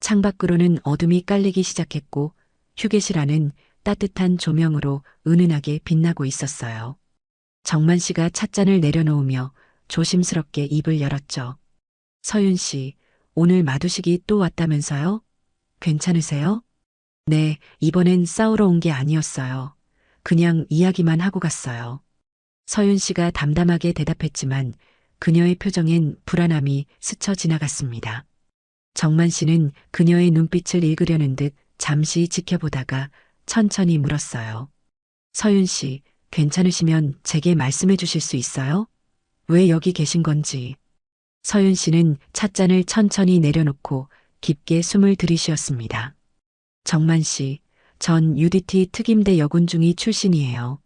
창밖으로는 어둠이 깔리기 시작했고 휴게실 안은 따뜻한 조명으로 은은하게 빛나고 있었어요. 정만 씨가 찻잔을 내려놓으며 조심스럽게 입을 열었죠. 서윤 씨, 오늘 마두식이 또 왔다면서요? 괜찮으세요? 네, 이번엔 싸우러 온 게 아니었어요. 그냥 이야기만 하고 갔어요. 서윤 씨가 담담하게 대답했지만 그녀의 표정엔 불안함이 스쳐 지나갔습니다. 정만 씨는 그녀의 눈빛을 읽으려는 듯 잠시 지켜보다가 천천히 물었어요. 서윤 씨, 괜찮으시면 제게 말씀해 주실 수 있어요? 왜 여기 계신 건지. 서윤 씨는 찻잔을 천천히 내려놓고 깊게 숨을 들이쉬었습니다. 정만 씨, 전 UDT 특임대 여군 중위 출신이에요.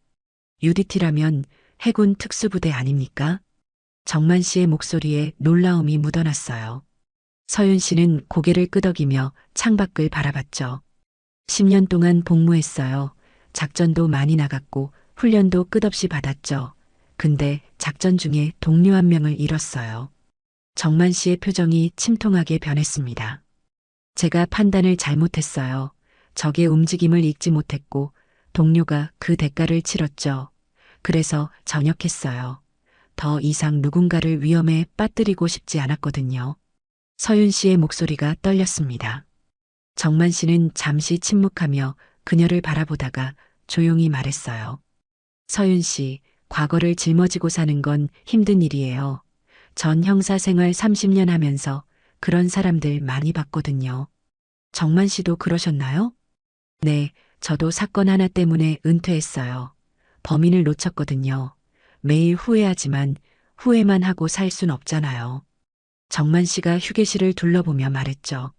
UDT라면 해군 특수부대 아닙니까? 정만 씨의 목소리에 놀라움이 묻어났어요. 서윤 씨는 고개를 끄덕이며 창밖을 바라봤죠. 10년 동안 복무했어요. 작전도 많이 나갔고 훈련도 끝없이 받았죠. 근데 작전 중에 동료 한 명을 잃었어요. 정만 씨의 표정이 침통하게 변했습니다. 제가 판단을 잘못했어요. 적의 움직임을 읽지 못했고 동료가 그 대가를 치렀죠. 그래서 전역했어요. 더 이상 누군가를 위험에 빠뜨리고 싶지 않았거든요. 서윤 씨의 목소리가 떨렸습니다. 정만 씨는 잠시 침묵하며 그녀를 바라보다가 조용히 말했어요. 서윤 씨, 과거를 짊어지고 사는 건 힘든 일이에요. 전 형사 생활 30년 하면서 그런 사람들 많이 봤거든요. 정만 씨도 그러셨나요? 네, 저도 사건 하나 때문에 은퇴했어요. 범인을 놓쳤거든요. 매일 후회하지만 후회만 하고 살 순 없잖아요. 정만 씨가 휴게실을 둘러보며 말했죠.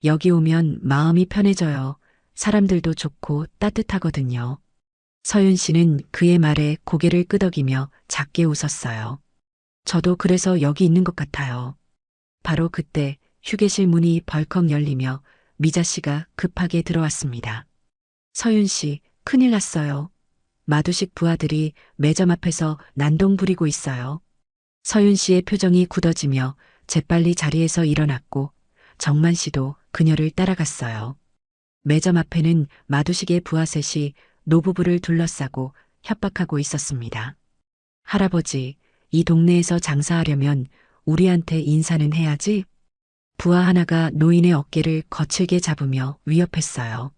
여기 오면 마음이 편해져요. 사람들도 좋고 따뜻하거든요. 서윤 씨는 그의 말에 고개를 끄덕이며 작게 웃었어요. 저도 그래서 여기 있는 것 같아요. 바로 그때 휴게실 문이 벌컥 열리며 미자 씨가 급하게 들어왔습니다. 서윤 씨, 큰일 났어요. 마두식 부하들이 매점 앞에서 난동 부리고 있어요. 서윤 씨의 표정이 굳어지며 재빨리 자리에서 일어났고 정만 씨도 그녀를 따라갔어요. 매점 앞에는 마두식의 부하 셋이 노부부를 둘러싸고 협박하고 있었습니다. 할아버지, 이 동네에서 장사하려면 우리한테 인사는 해야지. 부하 하나가 노인의 어깨를 거칠게 잡으며 위협했어요.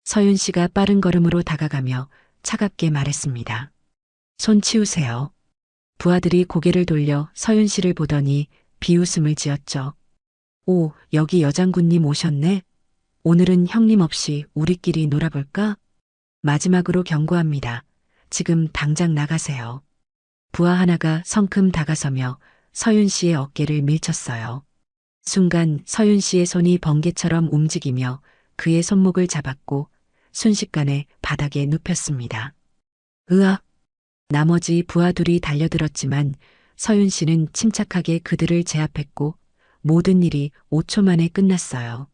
서윤 씨가 빠른 걸음으로 다가가며 차갑게 말했습니다. 손 치우세요. 부하들이 고개를 돌려 서윤 씨를 보더니 비웃음을 지었죠. 오, 여기 여장군님 오셨네. 오늘은 형님 없이 우리끼리 놀아볼까? 마지막으로 경고합니다. 지금 당장 나가세요. 부하 하나가 성큼 다가서며 서윤 씨의 어깨를 밀쳤어요. 순간 서윤 씨의 손이 번개처럼 움직이며 그의 손목을 잡았고 순식간에 바닥에 눕혔습니다. 으악! 나머지 부하 둘이 달려들었지만 서윤 씨는 침착하게 그들을 제압했고 모든 일이 5초 만에 끝났어요.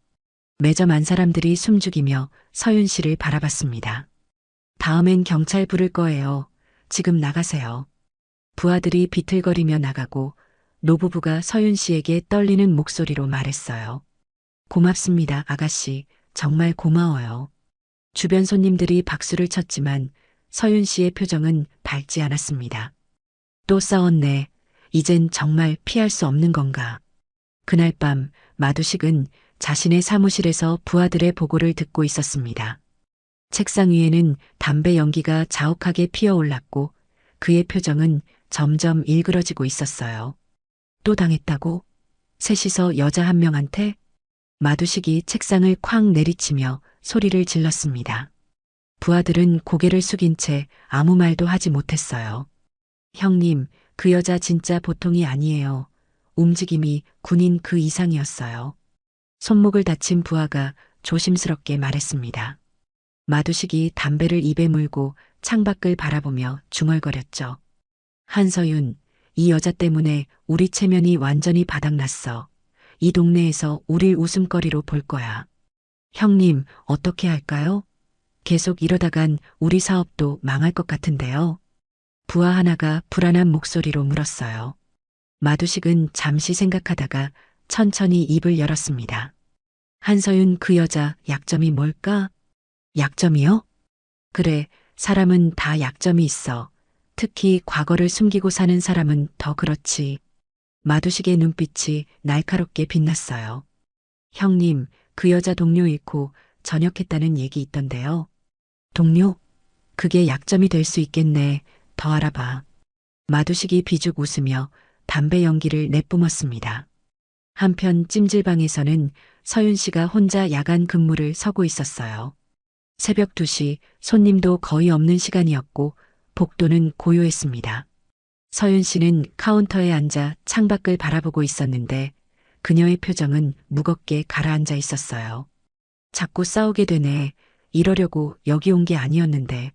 매점 안 사람들이 숨죽이며 서윤 씨를 바라봤습니다. 다음엔 경찰 부를 거예요. 지금 나가세요. 부하들이 비틀거리며 나가고 노부부가 서윤 씨에게 떨리는 목소리로 말했어요. 고맙습니다, 아가씨. 정말 고마워요. 주변 손님들이 박수를 쳤지만 서윤 씨의 표정은 밝지 않았습니다. 또 싸웠네. 이젠 정말 피할 수 없는 건가. 그날 밤 마두식은 자신의 사무실에서 부하들의 보고를 듣고 있었습니다. 책상 위에는 담배 연기가 자욱하게 피어올랐고 그의 표정은 점점 일그러지고 있었어요. 또 당했다고? 셋이서 여자 한 명한테? 마두식이 책상을 쾅 내리치며 소리를 질렀습니다. 부하들은 고개를 숙인 채 아무 말도 하지 못했어요. 형님, 그 여자 진짜 보통이 아니에요. 움직임이 군인 그 이상이었어요. 손목을 다친 부하가 조심스럽게 말했습니다. 마두식이 담배를 입에 물고 창밖을 바라보며 중얼거렸죠. 한서윤, 이 여자 때문에 우리 체면이 완전히 바닥났어. 이 동네에서 우릴 웃음거리로 볼 거야. 형님, 어떻게 할까요? 계속 이러다간 우리 사업도 망할 것 같은데요. 부하 하나가 불안한 목소리로 물었어요. 마두식은 잠시 생각하다가 천천히 입을 열었습니다. 한서윤 그 여자 약점이 뭘까? 약점이요? 그래, 사람은 다 약점이 있어. 특히 과거를 숨기고 사는 사람은 더 그렇지. 마두식의 눈빛이 날카롭게 빛났어요. 형님, 그 여자 동료 잃고 전역했다는 얘기 있던데요. 동료? 그게 약점이 될 수 있겠네. 더 알아봐. 마두식이 비죽 웃으며 담배 연기를 내뿜었습니다. 한편 찜질방에서는 서윤 씨가 혼자 야간 근무를 서고 있었어요. 새벽 2시 손님도 거의 없는 시간이었고 복도는 고요했습니다. 서윤 씨는 카운터에 앉아 창밖을 바라보고 있었는데 그녀의 표정은 무겁게 가라앉아 있었어요. 자꾸 싸우게 되네. 이러려고 여기 온 게 아니었는데.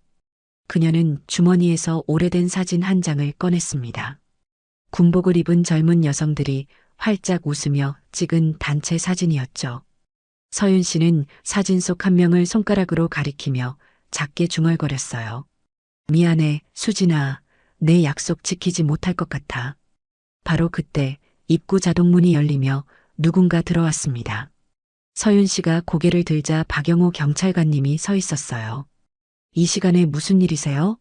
그녀는 주머니에서 오래된 사진 한 장을 꺼냈습니다. 군복을 입은 젊은 여성들이 활짝 웃으며 찍은 단체 사진이었죠. 서윤 씨는 사진 속 한 명을 손가락으로 가리키며 작게 중얼거렸어요. 미안해, 수진아. 내 약속 지키지 못할 것 같아. 바로 그때 입구 자동문이 열리며 누군가 들어왔습니다. 서윤 씨가 고개를 들자 박영호 경찰관님이 서 있었어요. 이 시간에 무슨 일이세요?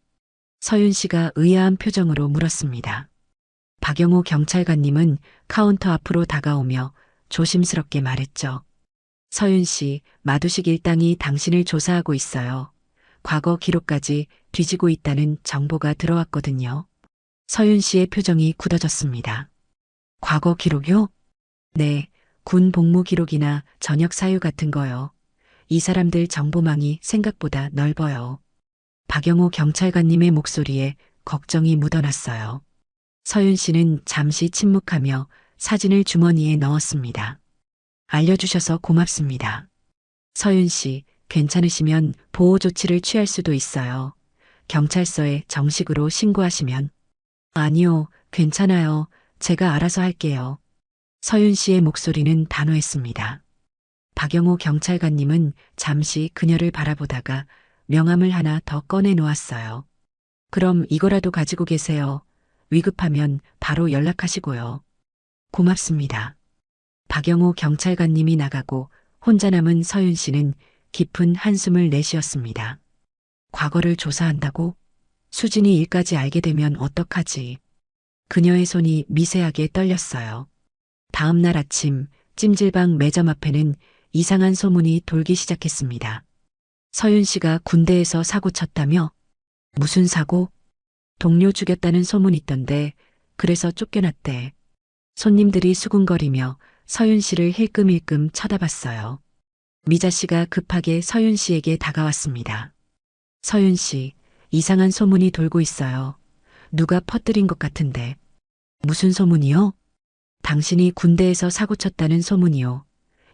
서윤 씨가 의아한 표정으로 물었습니다. 박영호 경찰관님은 카운터 앞으로 다가오며 조심스럽게 말했죠. 서윤 씨, 마두식 일당이 당신을 조사하고 있어요. 과거 기록까지 뒤지고 있다는 정보가 들어왔거든요. 서윤 씨의 표정이 굳어졌습니다. 과거 기록이요? 네, 군 복무 기록이나 전역 사유 같은 거요. 이 사람들 정보망이 생각보다 넓어요. 박영호 경찰관님의 목소리에 걱정이 묻어났어요. 서윤 씨는 잠시 침묵하며 사진을 주머니에 넣었습니다. 알려주셔서 고맙습니다. 서윤 씨, 괜찮으시면 보호 조치를 취할 수도 있어요. 경찰서에 정식으로 신고하시면. 아니요, 괜찮아요. 제가 알아서 할게요. 서윤 씨의 목소리는 단호했습니다. 박영호 경찰관님은 잠시 그녀를 바라보다가 명함을 하나 더 꺼내 놓았어요. 그럼 이거라도 가지고 계세요. 위급하면 바로 연락하시고요. 고맙습니다. 박영호 경찰관님이 나가고 혼자 남은 서윤 씨는 깊은 한숨을 내쉬었습니다. 과거를 조사한다고? 수진이 일까지 알게 되면 어떡하지? 그녀의 손이 미세하게 떨렸어요. 다음 날 아침 찜질방 매점 앞에는 이상한 소문이 돌기 시작했습니다. 서윤 씨가 군대에서 사고 쳤다며? 무슨 사고? 동료 죽였다는 소문이 있던데 그래서 쫓겨났대. 손님들이 수군거리며 서윤 씨를 힐끔힐끔 쳐다봤어요. 미자 씨가 급하게 서윤 씨에게 다가왔습니다. 서윤 씨, 이상한 소문이 돌고 있어요. 누가 퍼뜨린 것 같은데. 무슨 소문이요? 당신이 군대에서 사고 쳤다는 소문이요.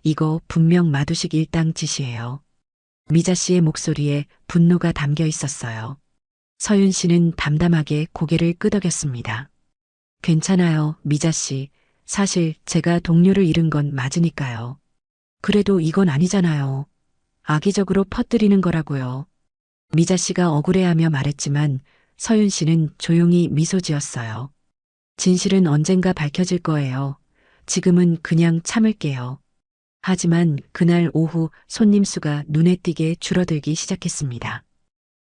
이거 분명 마두식 일당 짓이에요. 미자 씨의 목소리에 분노가 담겨 있었어요. 서윤 씨는 담담하게 고개를 끄덕였습니다. 괜찮아요, 미자 씨. 사실 제가 동료를 잃은 건 맞으니까요. 그래도 이건 아니잖아요. 악의적으로 퍼뜨리는 거라고요. 미자 씨가 억울해하며 말했지만 서윤 씨는 조용히 미소 지었어요. 진실은 언젠가 밝혀질 거예요. 지금은 그냥 참을게요. 하지만 그날 오후 손님 수가 눈에 띄게 줄어들기 시작했습니다.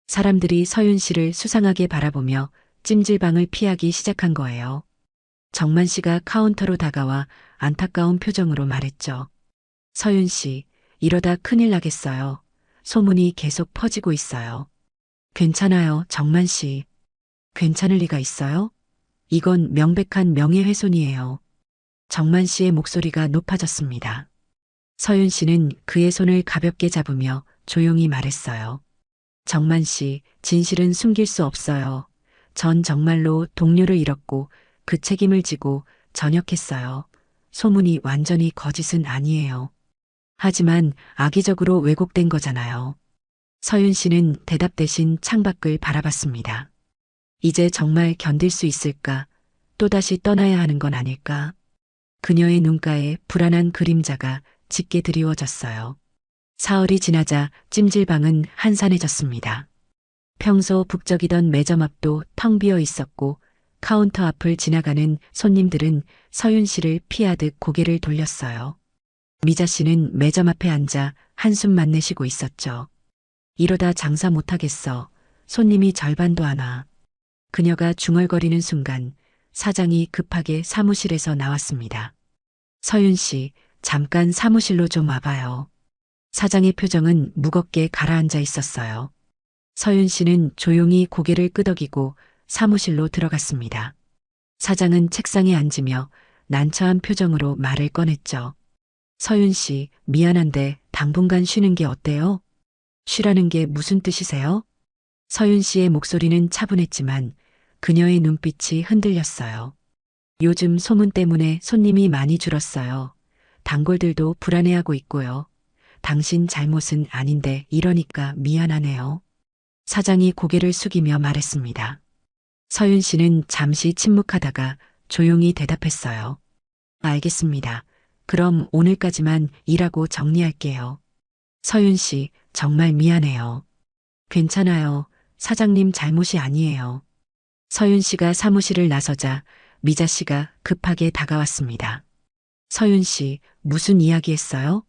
사람들이 서윤 씨를 수상하게 바라보며 찜질방을 피하기 시작한 거예요. 정만 씨가 카운터로 다가와 안타까운 표정으로 말했죠. 서윤 씨, 이러다 큰일 나겠어요. 소문이 계속 퍼지고 있어요. 괜찮아요, 정만 씨. 괜찮을 리가 있어요? 이건 명백한 명예훼손이에요. 정만 씨의 목소리가 높아졌습니다. 서윤 씨는 그의 손을 가볍게 잡으며 조용히 말했어요. 정만 씨, 진실은 숨길 수 없어요. 전 정말로 동료를 잃었고 그 책임을 지고 전역했어요. 소문이 완전히 거짓은 아니에요. 하지만 악의적으로 왜곡된 거잖아요. 서윤 씨는 대답 대신 창밖을 바라봤습니다. 이제 정말 견딜 수 있을까? 또다시 떠나야 하는 건 아닐까? 그녀의 눈가에 불안한 그림자가 짙게 드리워졌어요. 사흘이 지나자 찜질방은 한산해졌습니다. 평소 북적이던 매점 앞도 텅 비어 있었고 카운터 앞을 지나가는 손님들은 서윤 씨를 피하듯 고개를 돌렸어요. 미자 씨는 매점 앞에 앉아 한숨만 내쉬고 있었죠. 이러다 장사 못하겠어. 손님이 절반도 안 와. 그녀가 중얼거리는 순간 사장이 급하게 사무실에서 나왔습니다. 서윤 씨, 잠깐 사무실로 좀 와봐요. 사장의 표정은 무겁게 가라앉아 있었어요. 서윤 씨는 조용히 고개를 끄덕이고 사무실로 들어갔습니다. 사장은 책상에 앉으며 난처한 표정으로 말을 꺼냈죠. 서윤 씨, 미안한데 당분간 쉬는 게 어때요? 쉬라는 게 무슨 뜻이세요? 서윤 씨의 목소리는 차분했지만 그녀의 눈빛이 흔들렸어요. 요즘 소문 때문에 손님이 많이 줄었어요. 단골들도 불안해하고 있고요. 당신 잘못은 아닌데 이러니까 미안하네요. 사장이 고개를 숙이며 말했습니다. 서윤 씨는 잠시 침묵하다가 조용히 대답했어요. 알겠습니다. 그럼 오늘까지만 일하고 정리할게요. 서윤 씨, 정말 미안해요. 괜찮아요. 사장님 잘못이 아니에요. 서윤 씨가 사무실을 나서자 미자 씨가 급하게 다가왔습니다. 서윤 씨, 무슨 이야기 했어요?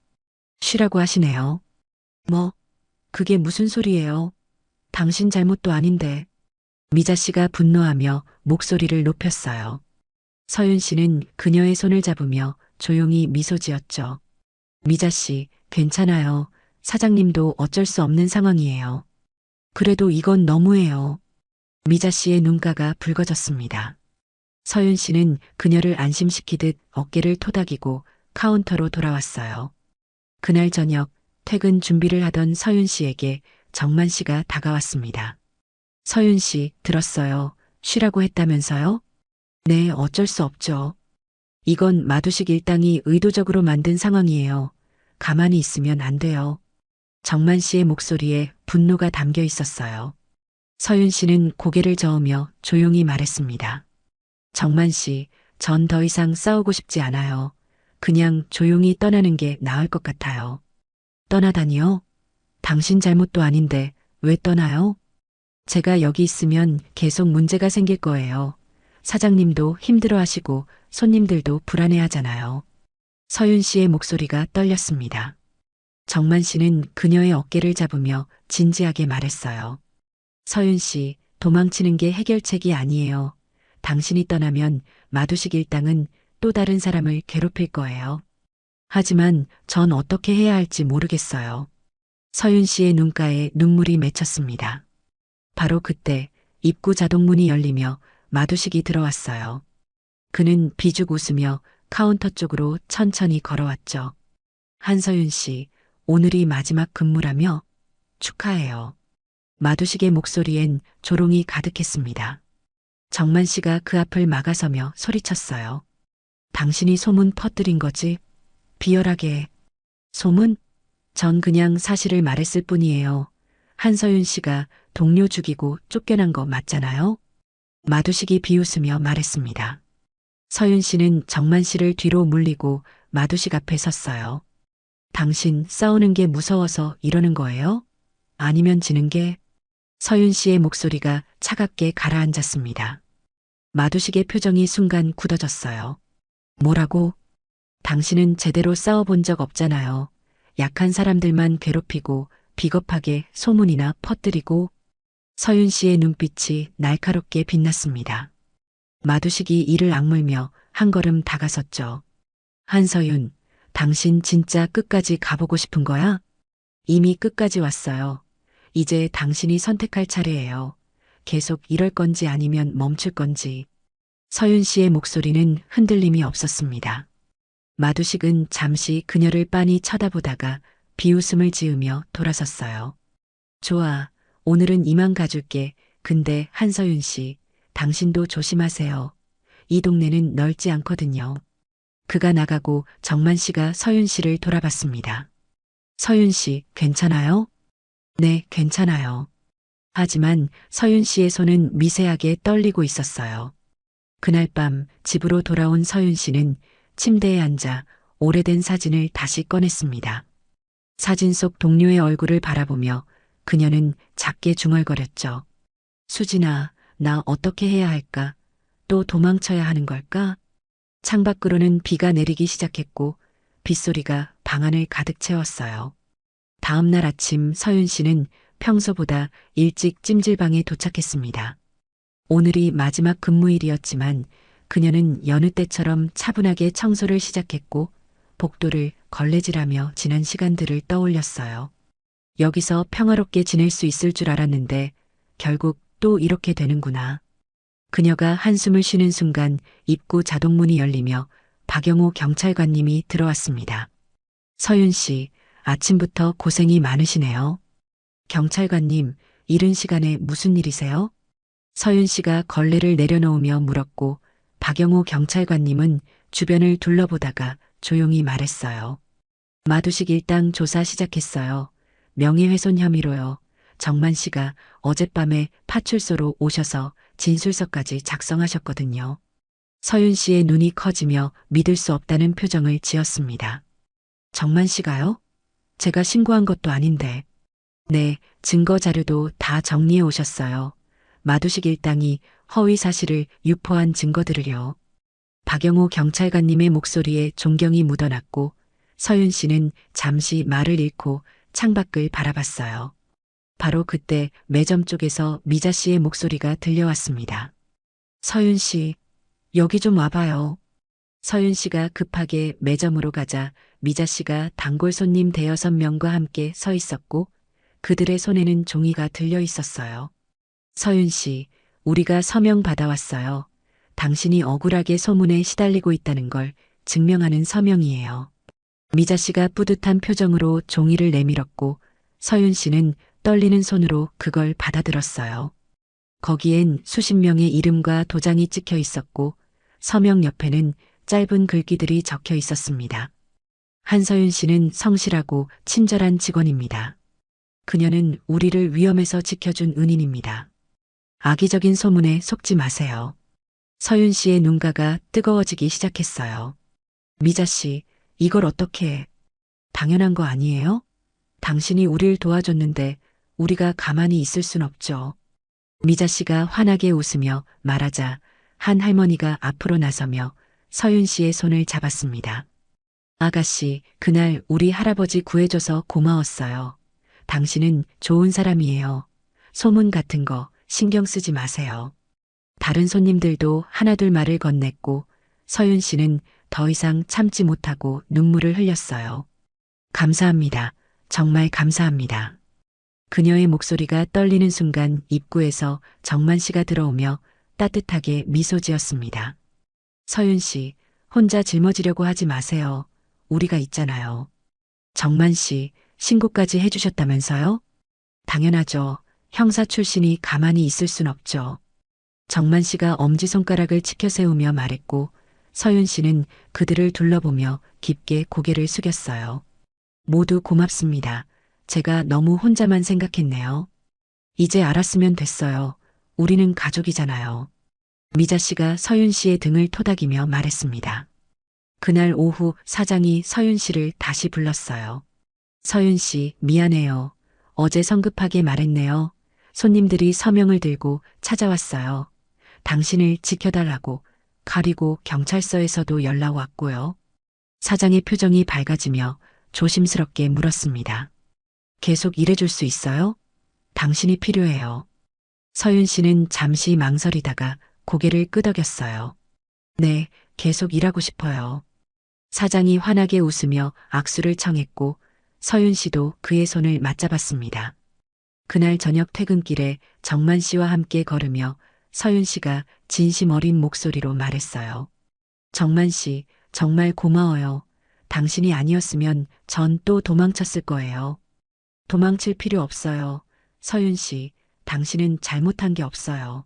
쉬라고 하시네요. 뭐, 그게 무슨 소리예요? 당신 잘못도 아닌데. 미자 씨가 분노하며 목소리를 높였어요. 서윤 씨는 그녀의 손을 잡으며 조용히 미소 지었죠. 미자 씨, 괜찮아요. 사장님도 어쩔 수 없는 상황이에요. 그래도 이건 너무해요. 미자 씨의 눈가가 붉어졌습니다. 서윤 씨는 그녀를 안심시키듯 어깨를 토닥이고 카운터로 돌아왔어요. 그날 저녁 퇴근 준비를 하던 서윤 씨에게 정만 씨가 다가왔습니다. 서윤 씨, 들었어요. 쉬라고 했다면서요? 네, 어쩔 수 없죠. 이건 마두식 일당이 의도적으로 만든 상황이에요. 가만히 있으면 안 돼요. 정만 씨의 목소리에 분노가 담겨 있었어요. 서윤 씨는 고개를 저으며 조용히 말했습니다. 정만 씨, 전 더 이상 싸우고 싶지 않아요. 그냥 조용히 떠나는 게 나을 것 같아요. 떠나다니요? 당신 잘못도 아닌데 왜 떠나요? 제가 여기 있으면 계속 문제가 생길 거예요. 사장님도 힘들어하시고 손님들도 불안해하잖아요. 서윤 씨의 목소리가 떨렸습니다. 정만 씨는 그녀의 어깨를 잡으며 진지하게 말했어요. 서윤 씨, 도망치는 게 해결책이 아니에요. 당신이 떠나면 마두식 일당은 또 다른 사람을 괴롭힐 거예요. 하지만 전 어떻게 해야 할지 모르겠어요. 서윤 씨의 눈가에 눈물이 맺혔습니다. 바로 그때 입구 자동문이 열리며 마두식이 들어왔어요. 그는 비죽 웃으며 카운터 쪽으로 천천히 걸어왔죠. 한서윤 씨, 오늘이 마지막 근무라며? 축하해요. 마두식의 목소리엔 조롱이 가득했습니다. 정만 씨가 그 앞을 막아서며 소리쳤어요. 당신이 소문 퍼뜨린 거지? 비열하게. 소문? 전 그냥 사실을 말했을 뿐이에요. 한서윤 씨가 동료 죽이고 쫓겨난 거 맞잖아요? 마두식이 비웃으며 말했습니다. 서윤 씨는 정만 씨를 뒤로 물리고 마두식 앞에 섰어요. 당신 싸우는 게 무서워서 이러는 거예요? 아니면 지는 게? 서윤 씨의 목소리가 차갑게 가라앉았습니다. 마두식의 표정이 순간 굳어졌어요. 뭐라고? 당신은 제대로 싸워본 적 없잖아요. 약한 사람들만 괴롭히고 비겁하게 소문이나 퍼뜨리고. 서윤 씨의 눈빛이 날카롭게 빛났습니다. 마두식이 이를 악물며 한 걸음 다가섰죠. 한서윤, 당신 진짜 끝까지 가보고 싶은 거야? 이미 끝까지 왔어요. 이제 당신이 선택할 차례예요. 계속 이럴 건지 아니면 멈출 건지. 서윤 씨의 목소리는 흔들림이 없었습니다. 마두식은 잠시 그녀를 빤히 쳐다보다가 비웃음을 지으며 돌아섰어요. 좋아, 오늘은 이만 가줄게. 근데 한서윤 씨, 당신도 조심하세요. 이 동네는 넓지 않거든요. 그가 나가고 정만 씨가 서윤 씨를 돌아봤습니다. 서윤 씨, 괜찮아요? 네, 괜찮아요. 하지만 서윤 씨의 손은 미세하게 떨리고 있었어요. 그날 밤 집으로 돌아온 서윤 씨는 침대에 앉아 오래된 사진을 다시 꺼냈습니다. 사진 속 동료의 얼굴을 바라보며 그녀는 작게 중얼거렸죠. 수진아, 나 어떻게 해야 할까? 또 도망쳐야 하는 걸까? 창밖으로는 비가 내리기 시작했고 빗소리가 방안을 가득 채웠어요. 다음 날 아침 서윤 씨는 평소보다 일찍 찜질방에 도착했습니다. 오늘이 마지막 근무일이었지만 그녀는 여느 때처럼 차분하게 청소를 시작했고 복도를 걸레질하며 지난 시간들을 떠올렸어요. 여기서 평화롭게 지낼 수 있을 줄 알았는데 결국 또 이렇게 되는구나. 그녀가 한숨을 쉬는 순간 입구 자동문이 열리며 박영호 경찰관님이 들어왔습니다. 서윤 씨, 아침부터 고생이 많으시네요. 경찰관님, 이른 시간에 무슨 일이세요? 서윤 씨가 걸레를 내려놓으며 물었고 박영호 경찰관님은 주변을 둘러보다가 조용히 말했어요. 마두식 일당 조사 시작했어요. 명예훼손 혐의로요. 정만 씨가 어젯밤에 파출소로 오셔서 진술서까지 작성하셨거든요. 서윤 씨의 눈이 커지며 믿을 수 없다는 표정을 지었습니다. 정만 씨가요? 제가 신고한 것도 아닌데. 네, 증거 자료도 다 정리해 오셨어요. 마두식 일당이 허위 사실을 유포한 증거들을요. 박영호 경찰관님의 목소리에 존경이 묻어났고 서윤 씨는 잠시 말을 잃고 창밖을 바라봤어요. 바로 그때 매점 쪽에서 미자 씨의 목소리가 들려왔습니다. 서윤 씨, 여기 좀 와봐요. 서윤 씨가 급하게 매점으로 가자 미자 씨가 단골 손님 대여섯 명과 함께 서 있었고 그들의 손에는 종이가 들려 있었어요. 서윤 씨, 우리가 서명 받아왔어요. 당신이 억울하게 소문에 시달리고 있다는 걸 증명하는 서명이에요. 미자 씨가 뿌듯한 표정으로 종이를 내밀었고 서윤 씨는 떨리는 손으로 그걸 받아들었어요. 거기엔 수십 명의 이름과 도장이 찍혀 있었고 서명 옆에는 짧은 글귀들이 적혀 있었습니다. 한서윤 씨는 성실하고 친절한 직원입니다. 그녀는 우리를 위험에서 지켜준 은인입니다. 악의적인 소문에 속지 마세요. 서윤 씨의 눈가가 뜨거워지기 시작했어요. 미자 씨, 이걸 어떻게 해? 당연한 거 아니에요? 당신이 우릴 도와줬는데 우리가 가만히 있을 순 없죠. 미자 씨가 환하게 웃으며 말하자 한 할머니가 앞으로 나서며 서윤 씨의 손을 잡았습니다. 아가씨, 그날 우리 할아버지 구해줘서 고마웠어요. 당신은 좋은 사람이에요. 소문 같은 거 신경 쓰지 마세요. 다른 손님들도 하나둘 말을 건넸고 서윤 씨는 더 이상 참지 못하고 눈물을 흘렸어요. 감사합니다. 정말 감사합니다. 그녀의 목소리가 떨리는 순간 입구에서 정만 씨가 들어오며 따뜻하게 미소 지었습니다. 서윤 씨, 혼자 짊어지려고 하지 마세요. 우리가 있잖아요. 정만 씨, 신고까지 해주셨다면서요? 당연하죠. 형사 출신이 가만히 있을 순 없죠. 정만 씨가 엄지손가락을 치켜 세우며 말했고 서윤 씨는 그들을 둘러보며 깊게 고개를 숙였어요. 모두 고맙습니다. 제가 너무 혼자만 생각했네요. 이제 알았으면 됐어요. 우리는 가족이잖아요. 미자 씨가 서윤 씨의 등을 토닥이며 말했습니다. 그날 오후 사장이 서윤 씨를 다시 불렀어요. 서윤 씨, 미안해요. 어제 성급하게 말했네요. 손님들이 서명을 들고 찾아왔어요. 당신을 지켜달라고. 그리고 경찰서에서도 연락 왔고요. 사장의 표정이 밝아지며 조심스럽게 물었습니다. 계속 일해줄 수 있어요? 당신이 필요해요. 서윤 씨는 잠시 망설이다가 고개를 끄덕였어요. 네, 계속 일하고 싶어요. 사장이 환하게 웃으며 악수를 청했고 서윤 씨도 그의 손을 맞잡았습니다. 그날 저녁 퇴근길에 정만 씨와 함께 걸으며 서윤 씨가 진심 어린 목소리로 말했어요. 정만 씨, 정말 고마워요. 당신이 아니었으면 전 또 도망쳤을 거예요. 도망칠 필요 없어요. 서윤 씨, 당신은 잘못한 게 없어요.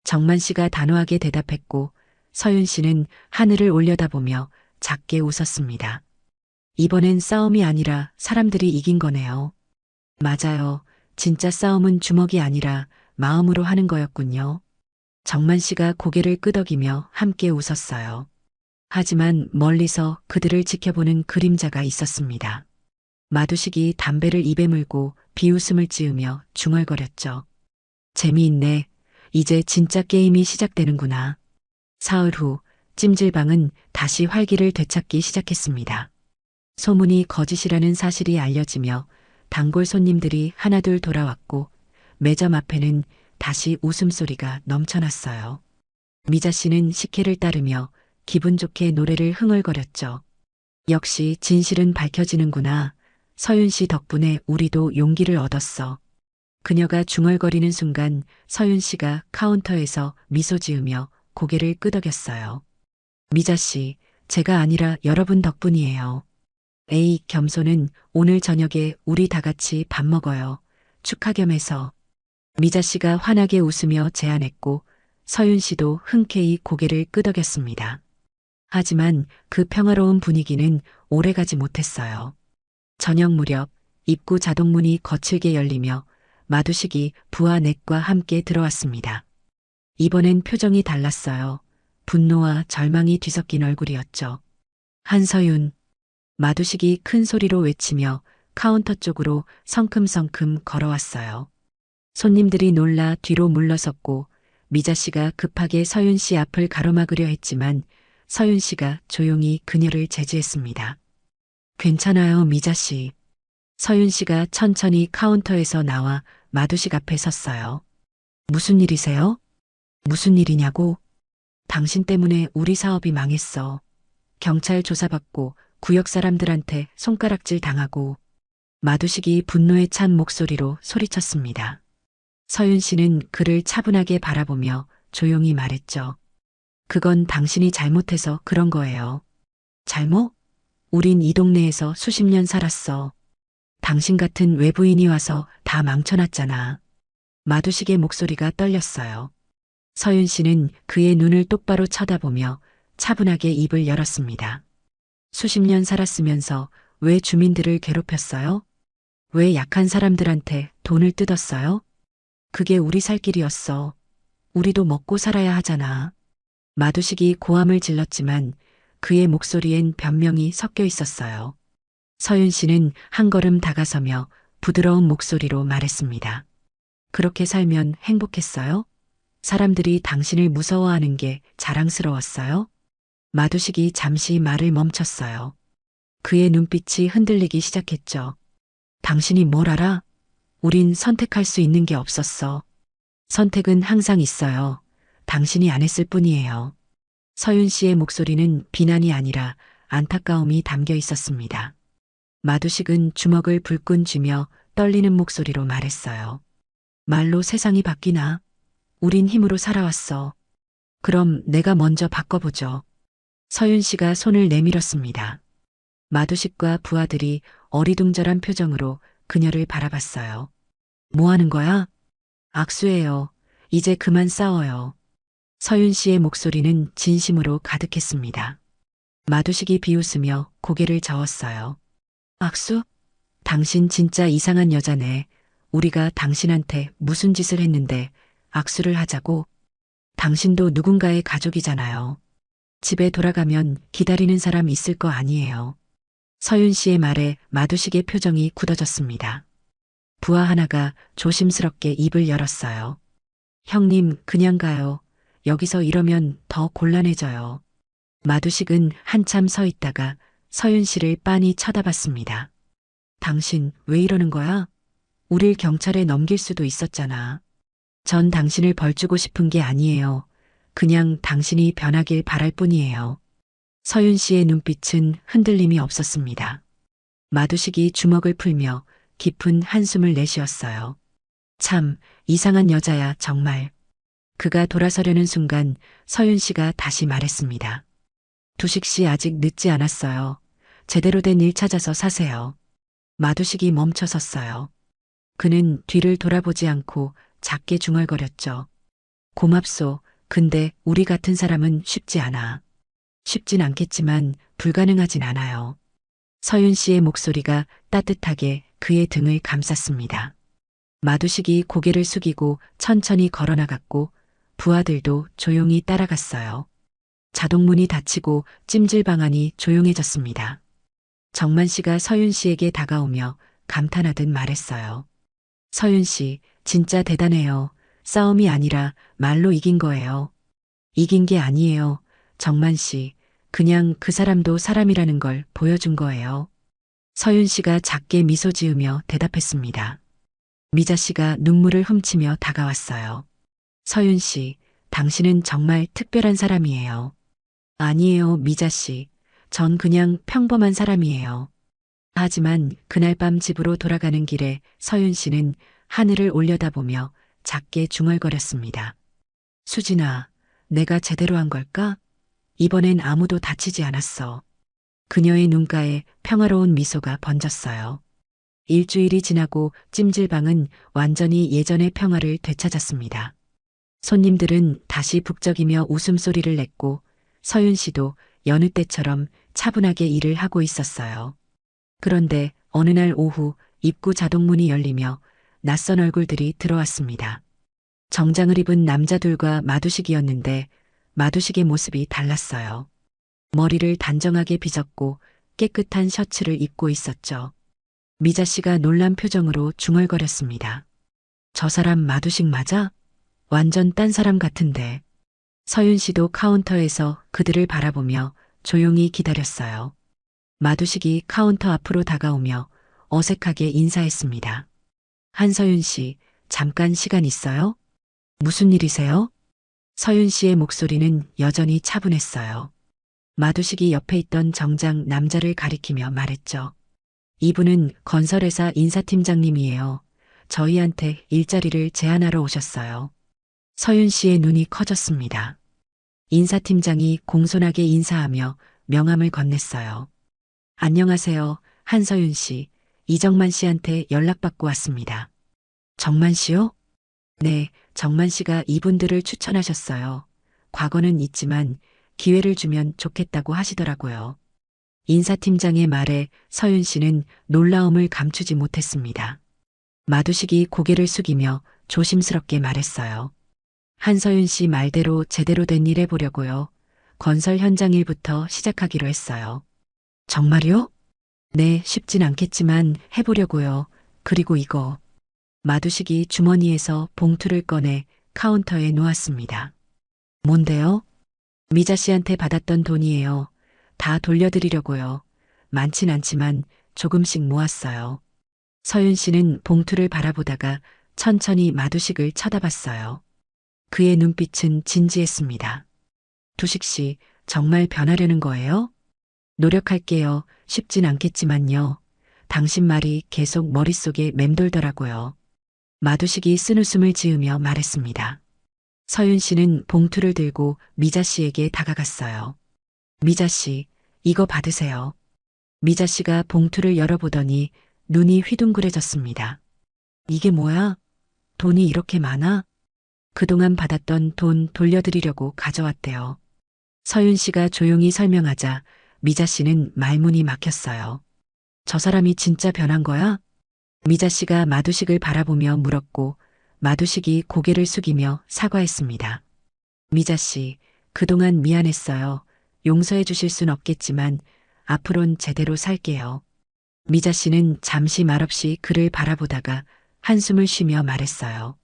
정만 씨가 단호하게 대답했고 서윤 씨는 하늘을 올려다보며 작게 웃었습니다. 이번엔 싸움이 아니라 사람들이 이긴 거네요. 맞아요. 진짜 싸움은 주먹이 아니라 마음으로 하는 거였군요. 정만 씨가 고개를 끄덕이며 함께 웃었어요. 하지만 멀리서 그들을 지켜보는 그림자가 있었습니다. 마두식이 담배를 입에 물고 비웃음을 지으며 중얼거렸죠. 재미있네. 이제 진짜 게임이 시작되는구나. 사흘 후 찜질방은 다시 활기를 되찾기 시작했습니다. 소문이 거짓이라는 사실이 알려지며 단골 손님들이 하나둘 돌아왔고 매점 앞에는 다시 웃음소리가 넘쳐났어요. 미자 씨는 식혜를 따르며 기분 좋게 노래를 흥얼거렸죠. 역시 진실은 밝혀지는구나. 서윤 씨 덕분에 우리도 용기를 얻었어. 그녀가 중얼거리는 순간 서윤 씨가 카운터에서 미소 지으며 고개를 끄덕였어요. 미자 씨, 제가 아니라 여러분 덕분이에요. 에이, 겸손은 오늘 저녁에 우리 다 같이 밥 먹어요. 축하 겸해서. 미자 씨가 환하게 웃으며 제안했고 서윤 씨도 흔쾌히 고개를 끄덕였습니다. 하지만 그 평화로운 분위기는 오래가지 못했어요. 저녁 무렵 입구 자동문이 거칠게 열리며 마두식이 부하 넷과 함께 들어왔습니다. 이번엔 표정이 달랐어요. 분노와 절망이 뒤섞인 얼굴이었죠. 한서윤. 마두식이 큰 소리로 외치며 카운터 쪽으로 성큼성큼 걸어왔어요. 손님들이 놀라 뒤로 물러섰고 미자 씨가 급하게 서윤 씨 앞을 가로막으려 했지만 서윤 씨가 조용히 그녀를 제지했습니다. 괜찮아요, 미자 씨. 서윤 씨가 천천히 카운터에서 나와 마두식 앞에 섰어요. 무슨 일이세요? 무슨 일이냐고? 당신 때문에 우리 사업이 망했어. 경찰 조사받고 구역 사람들한테 손가락질 당하고. 마두식이 분노에 찬 목소리로 소리쳤습니다. 서윤 씨는 그를 차분하게 바라보며 조용히 말했죠. 그건 당신이 잘못해서 그런 거예요. 잘못? 우린 이 동네에서 수십 년 살았어. 당신 같은 외부인이 와서 다 망쳐놨잖아. 마두식의 목소리가 떨렸어요. 서윤 씨는 그의 눈을 똑바로 쳐다보며 차분하게 입을 열었습니다. 수십 년 살았으면서 왜 주민들을 괴롭혔어요? 왜 약한 사람들한테 돈을 뜯었어요? 그게 우리 살 길이었어. 우리도 먹고 살아야 하잖아. 마두식이 고함을 질렀지만 그의 목소리엔 변명이 섞여 있었어요. 서윤 씨는 한 걸음 다가서며 부드러운 목소리로 말했습니다. 그렇게 살면 행복했어요? 사람들이 당신을 무서워하는 게 자랑스러웠어요? 마두식이 잠시 말을 멈췄어요. 그의 눈빛이 흔들리기 시작했죠. 당신이 뭘 알아? 우린 선택할 수 있는 게 없었어. 선택은 항상 있어요. 당신이 안 했을 뿐이에요. 서윤 씨의 목소리는 비난이 아니라 안타까움이 담겨 있었습니다. 마두식은 주먹을 불끈 쥐며 떨리는 목소리로 말했어요. 말로 세상이 바뀌나? 우린 힘으로 살아왔어. 그럼 내가 먼저 바꿔보죠. 서윤 씨가 손을 내밀었습니다. 마두식과 부하들이 어리둥절한 표정으로 그녀를 바라봤어요. 뭐 하는 거야? 악수해요. 이제 그만 싸워요. 서윤 씨의 목소리는 진심으로 가득했습니다. 마두식이 비웃으며 고개를 저었어요. 악수? 당신 진짜 이상한 여자네. 우리가 당신한테 무슨 짓을 했는데 악수를 하자고? 당신도 누군가의 가족이잖아요. 집에 돌아가면 기다리는 사람 있을 거 아니에요. 서윤 씨의 말에 마두식의 표정이 굳어졌습니다. 부하 하나가 조심스럽게 입을 열었어요. 형님, 그냥 가요. 여기서 이러면 더 곤란해져요. 마두식은 한참 서 있다가 서윤 씨를 빤히 쳐다봤습니다. 당신 왜 이러는 거야? 우릴 경찰에 넘길 수도 있었잖아. 전 당신을 벌주고 싶은 게 아니에요. 그냥 당신이 변하길 바랄 뿐이에요. 서윤 씨의 눈빛은 흔들림이 없었습니다. 마두식이 주먹을 풀며 깊은 한숨을 내쉬었어요. 참, 이상한 여자야, 정말. 그가 돌아서려는 순간 서윤 씨가 다시 말했습니다. 두식 씨 아직 늦지 않았어요. 제대로 된 일 찾아서 사세요. 마두식이 멈춰섰어요. 그는 뒤를 돌아보지 않고 작게 중얼거렸죠. 고맙소. 근데 우리 같은 사람은 쉽지 않아. 쉽진 않겠지만 불가능하진 않아요. 서윤 씨의 목소리가 따뜻하게 그의 등을 감쌌습니다. 마두식이 고개를 숙이고 천천히 걸어나갔고 부하들도 조용히 따라갔어요. 자동문이 닫히고 찜질방 안이 조용해졌습니다. 정만 씨가 서윤 씨에게 다가오며 감탄하듯 말했어요. 서윤 씨, 진짜 대단해요. 싸움이 아니라 말로 이긴 거예요. 이긴 게 아니에요. 정만 씨, 그냥 그 사람도 사람이라는 걸 보여준 거예요. 서윤 씨가 작게 미소 지으며 대답했습니다. 미자 씨가 눈물을 훔치며 다가왔어요. 서윤 씨, 당신은 정말 특별한 사람이에요. 아니에요, 미자 씨. 전 그냥 평범한 사람이에요. 하지만 그날 밤 집으로 돌아가는 길에 서윤 씨는 하늘을 올려다보며 작게 중얼거렸습니다. 수진아, 내가 제대로 한 걸까? 이번엔 아무도 다치지 않았어. 그녀의 눈가에 평화로운 미소가 번졌어요. 일주일이 지나고 찜질방은 완전히 예전의 평화를 되찾았습니다. 손님들은 다시 북적이며 웃음소리를 냈고 서윤 씨도 여느 때처럼 차분하게 일을 하고 있었어요. 그런데 어느 날 오후 입구 자동문이 열리며 낯선 얼굴들이 들어왔습니다. 정장을 입은 남자들과 마두식이었는데 마두식의 모습이 달랐어요. 머리를 단정하게 빗었고 깨끗한 셔츠를 입고 있었죠. 미자 씨가 놀란 표정으로 중얼거렸습니다. 저 사람 마두식 맞아? 완전 딴 사람 같은데. 서윤 씨도 카운터에서 그들을 바라보며 조용히 기다렸어요. 마두식이 카운터 앞으로 다가오며 어색하게 인사했습니다. 한서윤 씨, 잠깐 시간 있어요? 무슨 일이세요? 서윤 씨의 목소리는 여전히 차분했어요. 마두식이 옆에 있던 정장 남자를 가리키며 말했죠. 이분은 건설회사 인사팀장님이에요. 저희한테 일자리를 제안하러 오셨어요. 서윤 씨의 눈이 커졌습니다. 인사팀장이 공손하게 인사하며 명함을 건넸어요. 안녕하세요, 한서윤 씨. 이정만 씨한테 연락받고 왔습니다. 정만 씨요? 네, 정만 씨가 이분들을 추천하셨어요. 과거는 있지만 기회를 주면 좋겠다고 하시더라고요. 인사팀장의 말에 서윤 씨는 놀라움을 감추지 못했습니다. 마두식이 고개를 숙이며 조심스럽게 말했어요. 한서윤 씨 말대로 제대로 된 일 해보려고요. 건설 현장 일부터 시작하기로 했어요. 정말요? 네, 쉽진 않겠지만 해보려고요. 그리고 이거. 마두식이 주머니에서 봉투를 꺼내 카운터에 놓았습니다. 뭔데요? 미자 씨한테 받았던 돈이에요. 다 돌려드리려고요. 많진 않지만 조금씩 모았어요. 서윤 씨는 봉투를 바라보다가 천천히 마두식을 쳐다봤어요. 그의 눈빛은 진지했습니다. 두식 씨, 정말 변하려는 거예요? 노력할게요. 쉽진 않겠지만요. 당신 말이 계속 머릿속에 맴돌더라고요. 마두식이 쓴웃음을 지으며 말했습니다. 서윤 씨는 봉투를 들고 미자 씨에게 다가갔어요. 미자 씨, 이거 받으세요. 미자 씨가 봉투를 열어보더니 눈이 휘둥그레졌습니다. 이게 뭐야? 돈이 이렇게 많아? 그동안 받았던 돈 돌려드리려고 가져왔대요. 서윤 씨가 조용히 설명하자 미자 씨는 말문이 막혔어요. 저 사람이 진짜 변한 거야? 미자 씨가 마두식을 바라보며 물었고 마두식이 고개를 숙이며 사과했습니다. 미자 씨, 그동안 미안했어요. 용서해 주실 순 없겠지만 앞으론 제대로 살게요. 미자 씨는 잠시 말없이 그를 바라보다가 한숨을 쉬며 말했어요.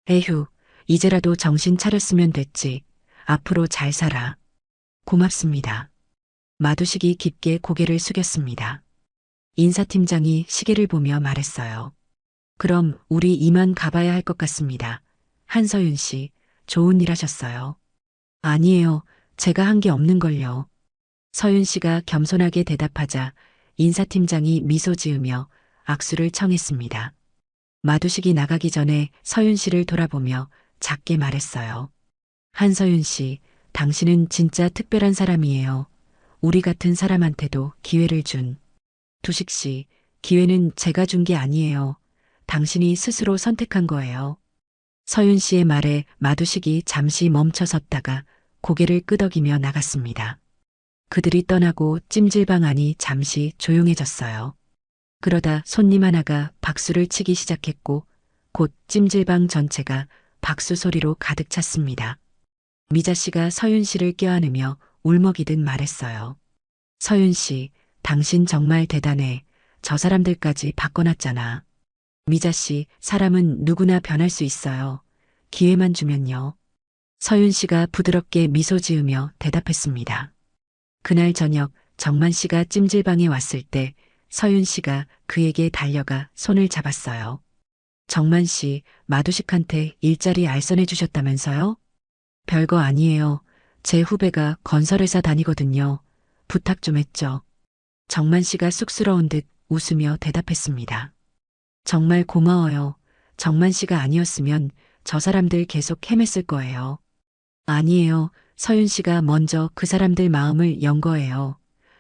에휴, 이제라도 정신 차렸으면 됐지. 앞으로 잘 살아. 고맙습니다. 마두식이 깊게 고개를 숙였습니다. 인사팀장이 시계를 보며 말했어요. 그럼 우리 이만 가봐야 할 것 같습니다. 한서윤 씨, 좋은 일 하셨어요. 아니에요. 제가 한 게 없는걸요. 서윤 씨가 겸손하게 대답하자 인사팀장이 미소 지으며 악수를 청했습니다. 마두식이 나가기 전에 서윤 씨를 돌아보며 작게 말했어요. 한서윤 씨, 당신은 진짜 특별한 사람이에요. 우리 같은 사람한테도 기회를 준. 두식 씨, 기회는 제가 준 게 아니에요. 당신이 스스로 선택한 거예요. 서윤 씨의 말에 마두식이 잠시 멈춰 섰다가 고개를 끄덕이며 나갔습니다. 그들이 떠나고 찜질방 안이 잠시 조용해졌어요. 그러다 손님 하나가 박수를 치기 시작했고 곧 찜질방 전체가 박수 소리로 가득 찼습니다. 미자 씨가 서윤 씨를 껴안으며 울먹이듯 말했어요. 서윤 씨, 당신 정말 대단해. 저 사람들까지 바꿔놨잖아. 미자 씨, 사람은 누구나 변할 수 있어요. 기회만 주면요. 서윤 씨가 부드럽게 미소 지으며 대답했습니다. 그날 저녁 정만 씨가 찜질방에 왔을 때 서윤 씨가 그에게 달려가 손을 잡았어요. 정만 씨, 마두식한테 일자리 알선해 주셨다면서요? 별거 아니에요. 제 후배가 건설회사 다니거든요. 부탁 좀 했죠. 정만 씨가 쑥스러운 듯 웃으며 대답했습니다. 정말 고마워요. 정만 씨가 아니었으면 저 사람들 계속 헤맸을 거예요. 아니에요. 서윤 씨가 먼저 그 사람들 마음을 연 거예요.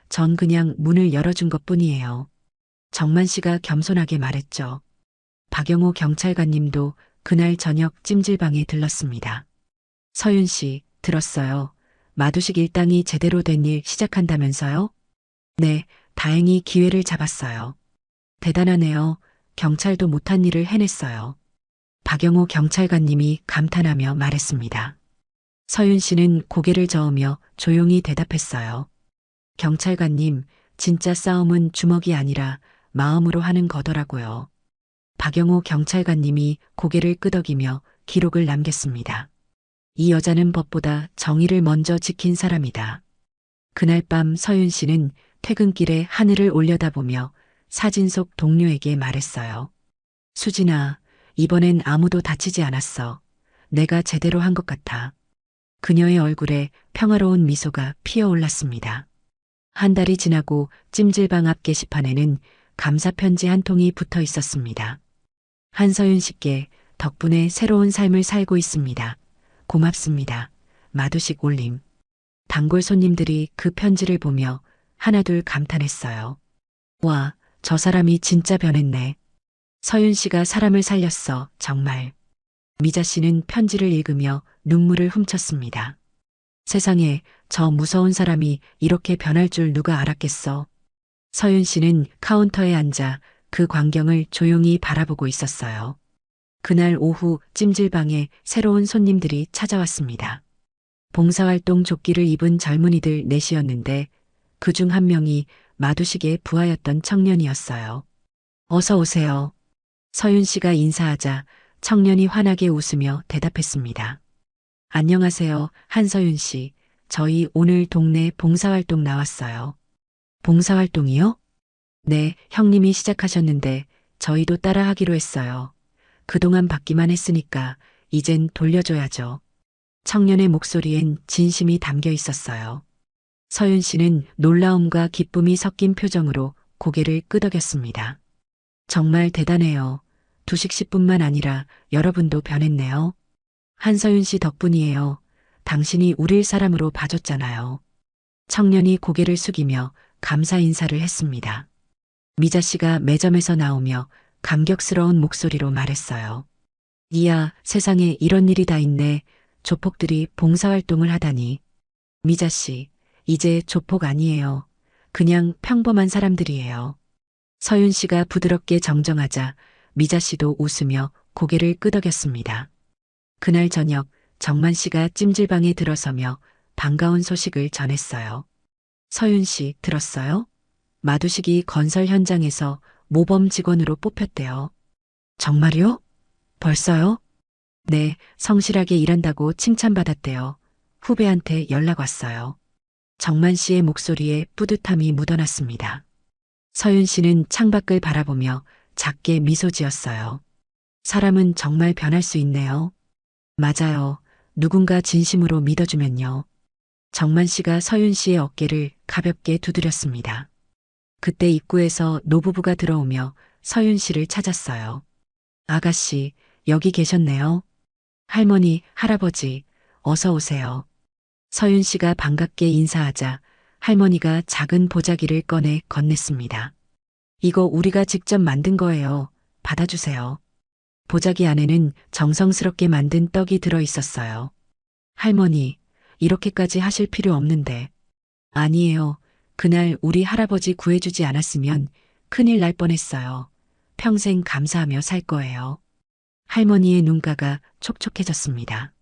전 그냥 문을 열어준 것뿐이에요. 정만 씨가 겸손하게 말했죠. 박영호 경찰관님도 그날 저녁 찜질방에 들렀습니다. 서윤 씨, 들었어요. 마두식 일당이 제대로 된 일 시작한다면서요? 네, 다행히 기회를 잡았어요. 대단하네요. 경찰도 못한 일을 해냈어요. 박영호 경찰관님이 감탄하며 말했습니다. 서윤 씨는 고개를 저으며 조용히 대답했어요. 경찰관님, 진짜 싸움은 주먹이 아니라 마음으로 하는 거더라고요. 박영호 경찰관님이 고개를 끄덕이며 기록을 남겼습니다. 이 여자는 법보다 정의를 먼저 지킨 사람이다. 그날 밤 서윤 씨는 퇴근길에 하늘을 올려다보며 사진 속 동료에게 말했어요. 수진아, 이번엔 아무도 다치지 않았어. 내가 제대로 한 것 같아. 그녀의 얼굴에 평화로운 미소가 피어올랐습니다. 한 달이 지나고 찜질방 앞 게시판에는 감사 편지 한 통이 붙어 있었습니다. 한서윤 씨께 덕분에 새로운 삶을 살고 있습니다. 고맙습니다. 마두식 올림. 단골 손님들이 그 편지를 보며 하나둘 감탄했어요. 와, 저 사람이 진짜 변했네. 서윤 씨가 사람을 살렸어, 정말. 미자 씨는 편지를 읽으며 눈물을 훔쳤습니다. 세상에 저 무서운 사람이 이렇게 변할 줄 누가 알았겠어. 서윤 씨는 카운터에 앉아 그 광경을 조용히 바라보고 있었어요. 그날 오후 찜질방에 새로운 손님들이 찾아왔습니다. 봉사활동 조끼를 입은 젊은이들 넷이었는데 그중 한 명이 마두식의 부하였던 청년이었어요. 어서 오세요. 서윤 씨가 인사하자 청년이 환하게 웃으며 대답했습니다. 안녕하세요, 한서윤 씨. 저희 오늘 동네 봉사활동 나왔어요. 봉사활동이요? 네, 형님이 시작하셨는데 저희도 따라 하기로 했어요. 그동안 받기만 했으니까 이젠 돌려줘야죠. 청년의 목소리엔 진심이 담겨 있었어요. 서윤 씨는 놀라움과 기쁨이 섞인 표정으로 고개를 끄덕였습니다. 정말 대단해요. 두식 씨뿐만 아니라 여러분도 변했네요. 한서윤 씨 덕분이에요. 당신이 우릴 사람으로 봐줬잖아요. 청년이 고개를 숙이며 감사 인사를 했습니다. 미자 씨가 매점에서 나오며 감격스러운 목소리로 말했어요. 이야, 세상에 이런 일이 다 있네. 조폭들이 봉사활동을 하다니. 미자 씨, 이제 조폭 아니에요. 그냥 평범한 사람들이에요. 서윤 씨가 부드럽게 정정하자 미자 씨도 웃으며 고개를 끄덕였습니다. 그날 저녁 정만 씨가 찜질방에 들어서며 반가운 소식을 전했어요. 서윤 씨, 들었어요? 마두식이 건설 현장에서 모범 직원으로 뽑혔대요. 정말요? 벌써요? 네, 성실하게 일한다고 칭찬받았대요. 후배한테 연락 왔어요. 정만 씨의 목소리에 뿌듯함이 묻어났습니다. 서윤 씨는 창밖을 바라보며 작게 미소 지었어요. 사람은 정말 변할 수 있네요. 맞아요. 누군가 진심으로 믿어주면요. 정만 씨가 서윤 씨의 어깨를 가볍게 두드렸습니다. 그때 입구에서 노부부가 들어오며 서윤 씨를 찾았어요. 아가씨, 여기 계셨네요. 할머니, 할아버지, 어서 오세요. 서윤 씨가 반갑게 인사하자 할머니가 작은 보자기를 꺼내 건넸습니다. 이거 우리가 직접 만든 거예요. 받아주세요. 보자기 안에는 정성스럽게 만든 떡이 들어 있었어요. 할머니, 이렇게까지 하실 필요 없는데. 아니에요. 그날 우리 할아버지 구해주지 않았으면 큰일 날 뻔했어요. 평생 감사하며 살 거예요. 할머니의 눈가가 촉촉해졌습니다.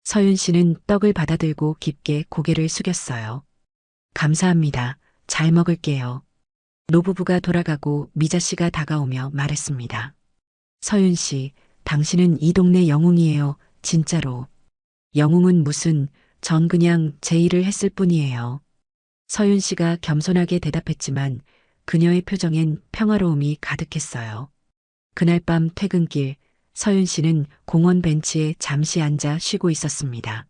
서윤 씨는 떡을 받아들고 깊게 고개를 숙였어요. 감사합니다. 잘 먹을게요. 노부부가 돌아가고 미자 씨가 다가오며 말했습니다. 서윤 씨, 당신은 이 동네 영웅이에요. 진짜로. 영웅은 무슨, 전 그냥 제 일을 했을 뿐이에요. 서윤 씨가 겸손하게 대답했지만 그녀의 표정엔 평화로움이 가득했어요. 그날 밤 퇴근길, 서윤 씨는 공원 벤치에 잠시 앉아 쉬고 있었습니다.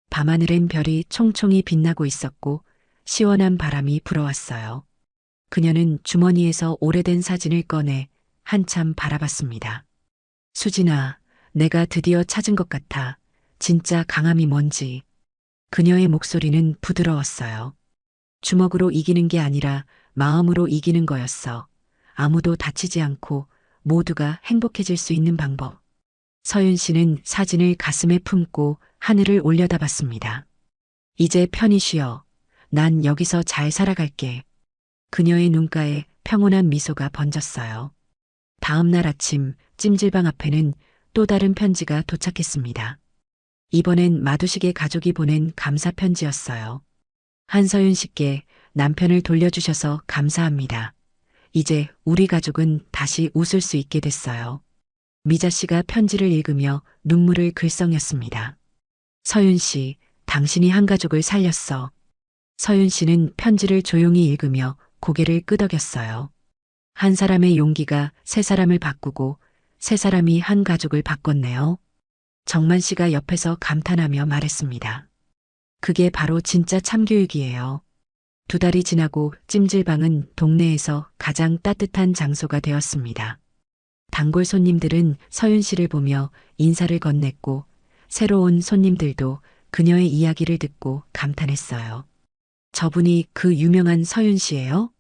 밤하늘엔 별이 총총히 빛나고 있었고 시원한 바람이 불어왔어요. 그녀는 주머니에서 오래된 사진을 꺼내 한참 바라봤습니다. 수진아, 내가 드디어 찾은 것 같아. 진짜 강함이 뭔지. 그녀의 목소리는 부드러웠어요. 주먹으로 이기는 게 아니라 마음으로 이기는 거였어. 아무도 다치지 않고 모두가 행복해질 수 있는 방법. 서윤 씨는 사진을 가슴에 품고 하늘을 올려다봤습니다. 이제 편히 쉬어. 난 여기서 잘 살아갈게. 그녀의 눈가에 평온한 미소가 번졌어요. 다음 날 아침 찜질방 앞에는 또 다른 편지가 도착했습니다. 이번엔 마두식의 가족이 보낸 감사 편지였어요. 한서윤 씨께 남편을 돌려주셔서 감사합니다. 이제 우리 가족은 다시 웃을 수 있게 됐어요. 미자 씨가 편지를 읽으며 눈물을 글썽였습니다. 서윤 씨, 당신이 한 가족을 살렸어. 서윤 씨는 편지를 조용히 읽으며 고개를 끄덕였어요. 한 사람의 용기가 세 사람을 바꾸고 세 사람이 한 가족을 바꿨네요. 정만 씨가 옆에서 감탄하며 말했습니다. 그게 바로 진짜 참교육이에요. 2달이 지나고 찜질방은 동네에서 가장 따뜻한 장소가 되었습니다. 단골 손님들은 서윤 씨를 보며 인사를 건넸고 새로운 손님들도 그녀의 이야기를 듣고 감탄했어요. 저분이 그 유명한 서윤 씨예요?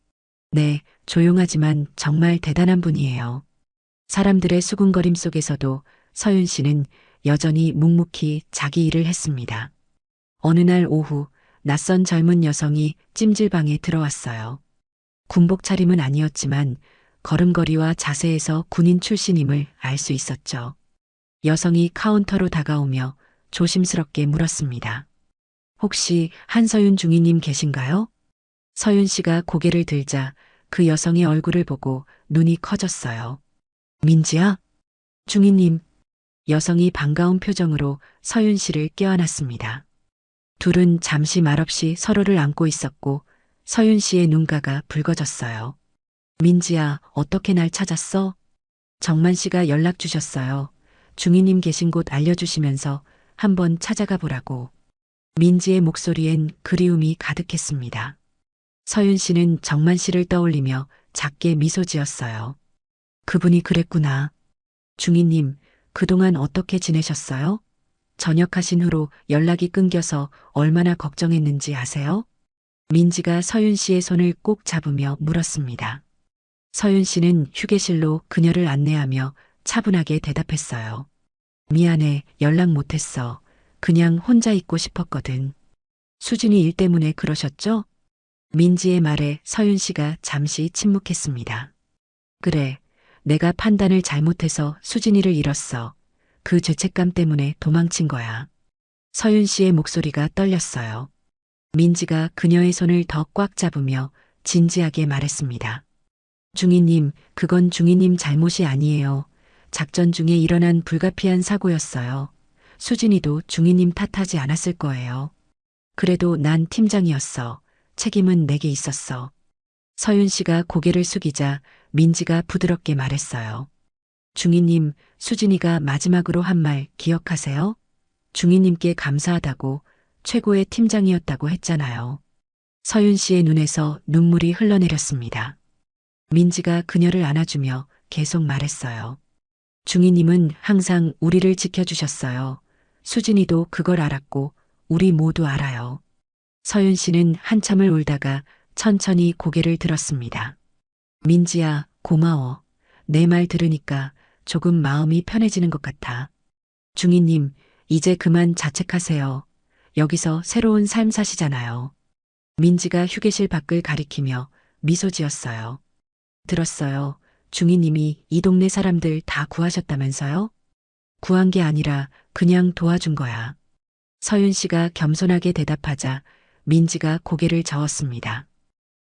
네, 조용하지만 정말 대단한 분이에요. 사람들의 수군거림 속에서도 서윤 씨는 여전히 묵묵히 자기 일을 했습니다. 어느 날 오후 낯선 젊은 여성이 찜질방에 들어왔어요. 군복 차림은 아니었지만 걸음걸이와 자세에서 군인 출신임을 알 수 있었죠. 여성이 카운터로 다가오며 조심스럽게 물었습니다. 혹시 한서윤 중위님 계신가요? 서윤 씨가 고개를 들자 그 여성의 얼굴을 보고 눈이 커졌어요. 민지야? 중이님. 여성이 반가운 표정으로 서윤 씨를 껴안았습니다. 둘은 잠시 말없이 서로를 안고 있었고 서윤 씨의 눈가가 붉어졌어요. 민지야, 어떻게 날 찾았어? 정만 씨가 연락 주셨어요. 중이님 계신 곳 알려주시면서 한번 찾아가 보라고. 민지의 목소리엔 그리움이 가득했습니다. 서윤 씨는 정만 씨를 떠올리며 작게 미소 지었어요. 그분이 그랬구나. 중이님, 그동안 어떻게 지내셨어요? 전역하신 후로 연락이 끊겨서 얼마나 걱정했는지 아세요? 민지가 서윤 씨의 손을 꼭 잡으며 물었습니다. 서윤 씨는 휴게실로 그녀를 안내하며 차분하게 대답했어요. 미안해, 연락 못했어. 그냥 혼자 있고 싶었거든. 수진이 일 때문에 그러셨죠? 민지의 말에 서윤 씨가 잠시 침묵했습니다. 그래, 내가 판단을 잘못해서 수진이를 잃었어. 그 죄책감 때문에 도망친 거야. 서윤 씨의 목소리가 떨렸어요. 민지가 그녀의 손을 더 꽉 잡으며 진지하게 말했습니다. 중이님, 그건 중이님 잘못이 아니에요. 작전 중에 일어난 불가피한 사고였어요. 수진이도 중이님 탓하지 않았을 거예요. 그래도 난 팀장이었어. 책임은 내게 있었어. 서윤 씨가 고개를 숙이자 민지가 부드럽게 말했어요. 중이님, 수진이가 마지막으로 한 말 기억하세요? 중이님께 감사하다고, 최고의 팀장이었다고 했잖아요. 서윤 씨의 눈에서 눈물이 흘러내렸습니다. 민지가 그녀를 안아주며 계속 말했어요. 중이님은 항상 우리를 지켜주셨어요. 수진이도 그걸 알았고 우리 모두 알아요. 서윤 씨는 한참을 울다가 천천히 고개를 들었습니다. 민지야, 고마워. 내 말 들으니까 조금 마음이 편해지는 것 같아. 중이님, 이제 그만 자책하세요. 여기서 새로운 삶 사시잖아요. 민지가 휴게실 밖을 가리키며 미소 지었어요. 들었어요. 중이님이 이 동네 사람들 다 구하셨다면서요? 구한 게 아니라 그냥 도와준 거야. 서윤 씨가 겸손하게 대답하자 민지가 고개를 저었습니다.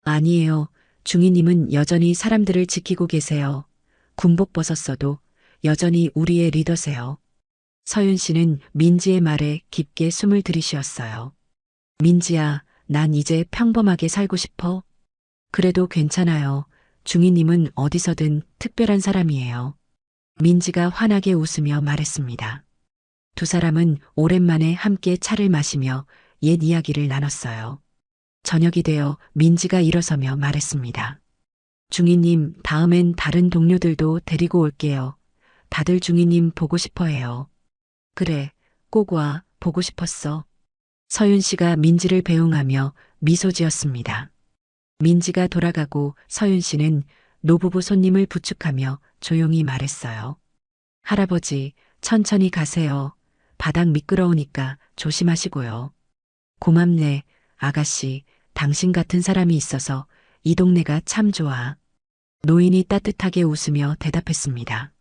아니에요. 중이님은 여전히 사람들을 지키고 계세요. 군복 벗었어도 여전히 우리의 리더세요. 서윤 씨는 민지의 말에 깊게 숨을 들이쉬었어요. 민지야, 난 이제 평범하게 살고 싶어. 그래도 괜찮아요. 중이님은 어디서든 특별한 사람이에요. 민지가 환하게 웃으며 말했습니다. 두 사람은 오랜만에 함께 차를 마시며 옛 이야기를 나눴어요. 저녁이 되어 민지가 일어서며 말했습니다. 중이님, 다음엔 다른 동료들도 데리고 올게요. 다들 중이님 보고 싶어 해요. 그래, 꼭 와, 보고 싶었어. 서윤 씨가 민지를 배웅하며 미소 지었습니다. 민지가 돌아가고 서윤 씨는 노부부 손님을 부축하며 조용히 말했어요. 할아버지, 천천히 가세요. 바닥 미끄러우니까 조심하시고요. 고맙네, 아가씨. 당신 같은 사람이 있어서 이 동네가 참 좋아. 노인이 따뜻하게 웃으며 대답했습니다.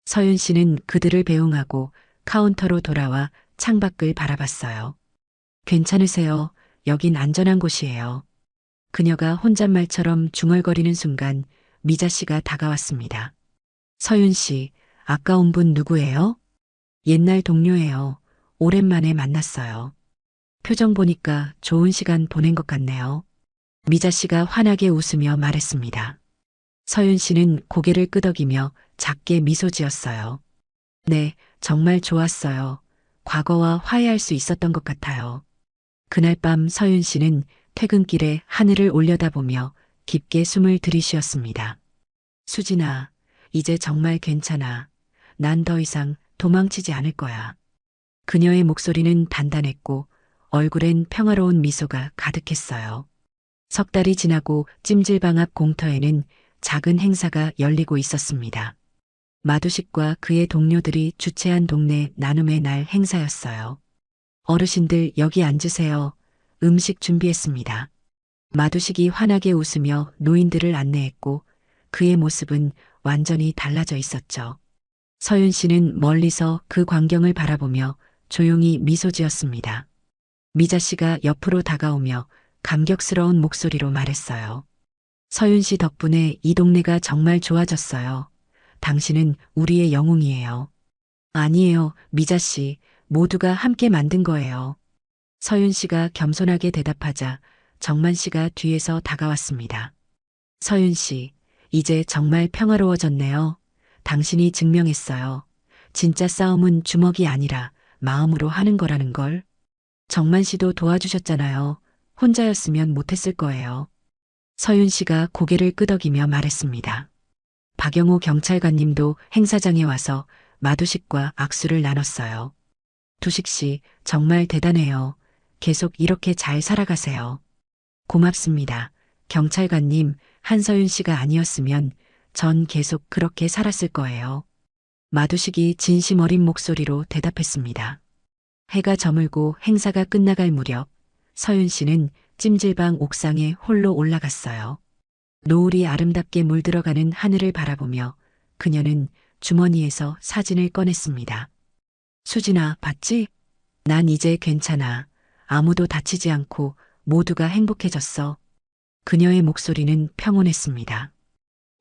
서윤 씨는 그들을 배웅하고 카운터로 돌아와 창밖을 바라봤어요. 괜찮으세요? 여긴 안전한 곳이에요. 그녀가 혼잣말처럼 중얼거리는 순간 미자 씨가 다가왔습니다. 서윤 씨, 아까 온 분 누구예요? 옛날 동료예요. 오랜만에 만났어요. 표정 보니까 좋은 시간 보낸 것 같네요. 미자 씨가 환하게 웃으며 말했습니다. 서윤 씨는 고개를 끄덕이며 작게 미소 지었어요. 네, 정말 좋았어요. 과거와 화해할 수 있었던 것 같아요. 그날 밤 서윤 씨는 퇴근길에 하늘을 올려다보며 깊게 숨을 들이쉬었습니다. 수진아, 이제 정말 괜찮아. 난 더 이상 도망치지 않을 거야. 그녀의 목소리는 단단했고 얼굴엔 평화로운 미소가 가득했어요. 석 달이 지나고 찜질방 앞 공터에는 작은 행사가 열리고 있었습니다. 마두식과 그의 동료들이 주최한 동네 나눔의 날 행사였어요. 어르신들 여기 앉으세요. 음식 준비했습니다. 마두식이 환하게 웃으며 노인들을 안내했고 그의 모습은 완전히 달라져 있었죠. 서윤 씨는 멀리서 그 광경을 바라보며 조용히 미소 지었습니다. 미자 씨가 옆으로 다가오며 감격스러운 목소리로 말했어요. 서윤 씨 덕분에 이 동네가 정말 좋아졌어요. 당신은 우리의 영웅이에요. 아니에요, 미자 씨. 모두가 함께 만든 거예요. 서윤 씨가 겸손하게 대답하자 정만 씨가 뒤에서 다가왔습니다. 서윤 씨, 이제 정말 평화로워졌네요. 당신이 증명했어요. 진짜 싸움은 주먹이 아니라 마음으로 하는 거라는 걸. 정만 씨도 도와주셨잖아요. 혼자였으면 못했을 거예요. 서윤 씨가 고개를 끄덕이며 말했습니다. 박영호 경찰관님도 행사장에 와서 마두식과 악수를 나눴어요. 두식 씨, 정말 대단해요. 계속 이렇게 잘 살아가세요. 고맙습니다. 경찰관님, 한서윤 씨가 아니었으면 전 계속 그렇게 살았을 거예요. 마두식이 진심 어린 목소리로 대답했습니다. 해가 저물고 행사가 끝나갈 무렵 서윤 씨는 찜질방 옥상에 홀로 올라갔어요. 노을이 아름답게 물들어가는 하늘을 바라보며 그녀는 주머니에서 사진을 꺼냈습니다. 수진아, 봤지? 난 이제 괜찮아. 아무도 다치지 않고 모두가 행복해졌어. 그녀의 목소리는 평온했습니다.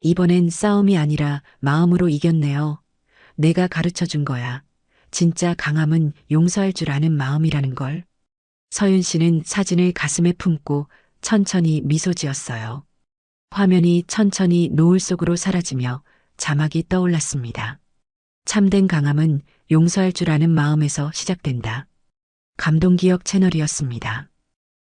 이번엔 싸움이 아니라 마음으로 이겼네요. 내가 가르쳐 준 거야. 진짜 강함은 용서할 줄 아는 마음이라는 걸. 서윤 씨는 사진을 가슴에 품고 천천히 미소 지었어요. 화면이 천천히 노을 속으로 사라지며 자막이 떠올랐습니다. 참된 강함은 용서할 줄 아는 마음에서 시작된다. 감동기억 채널이었습니다.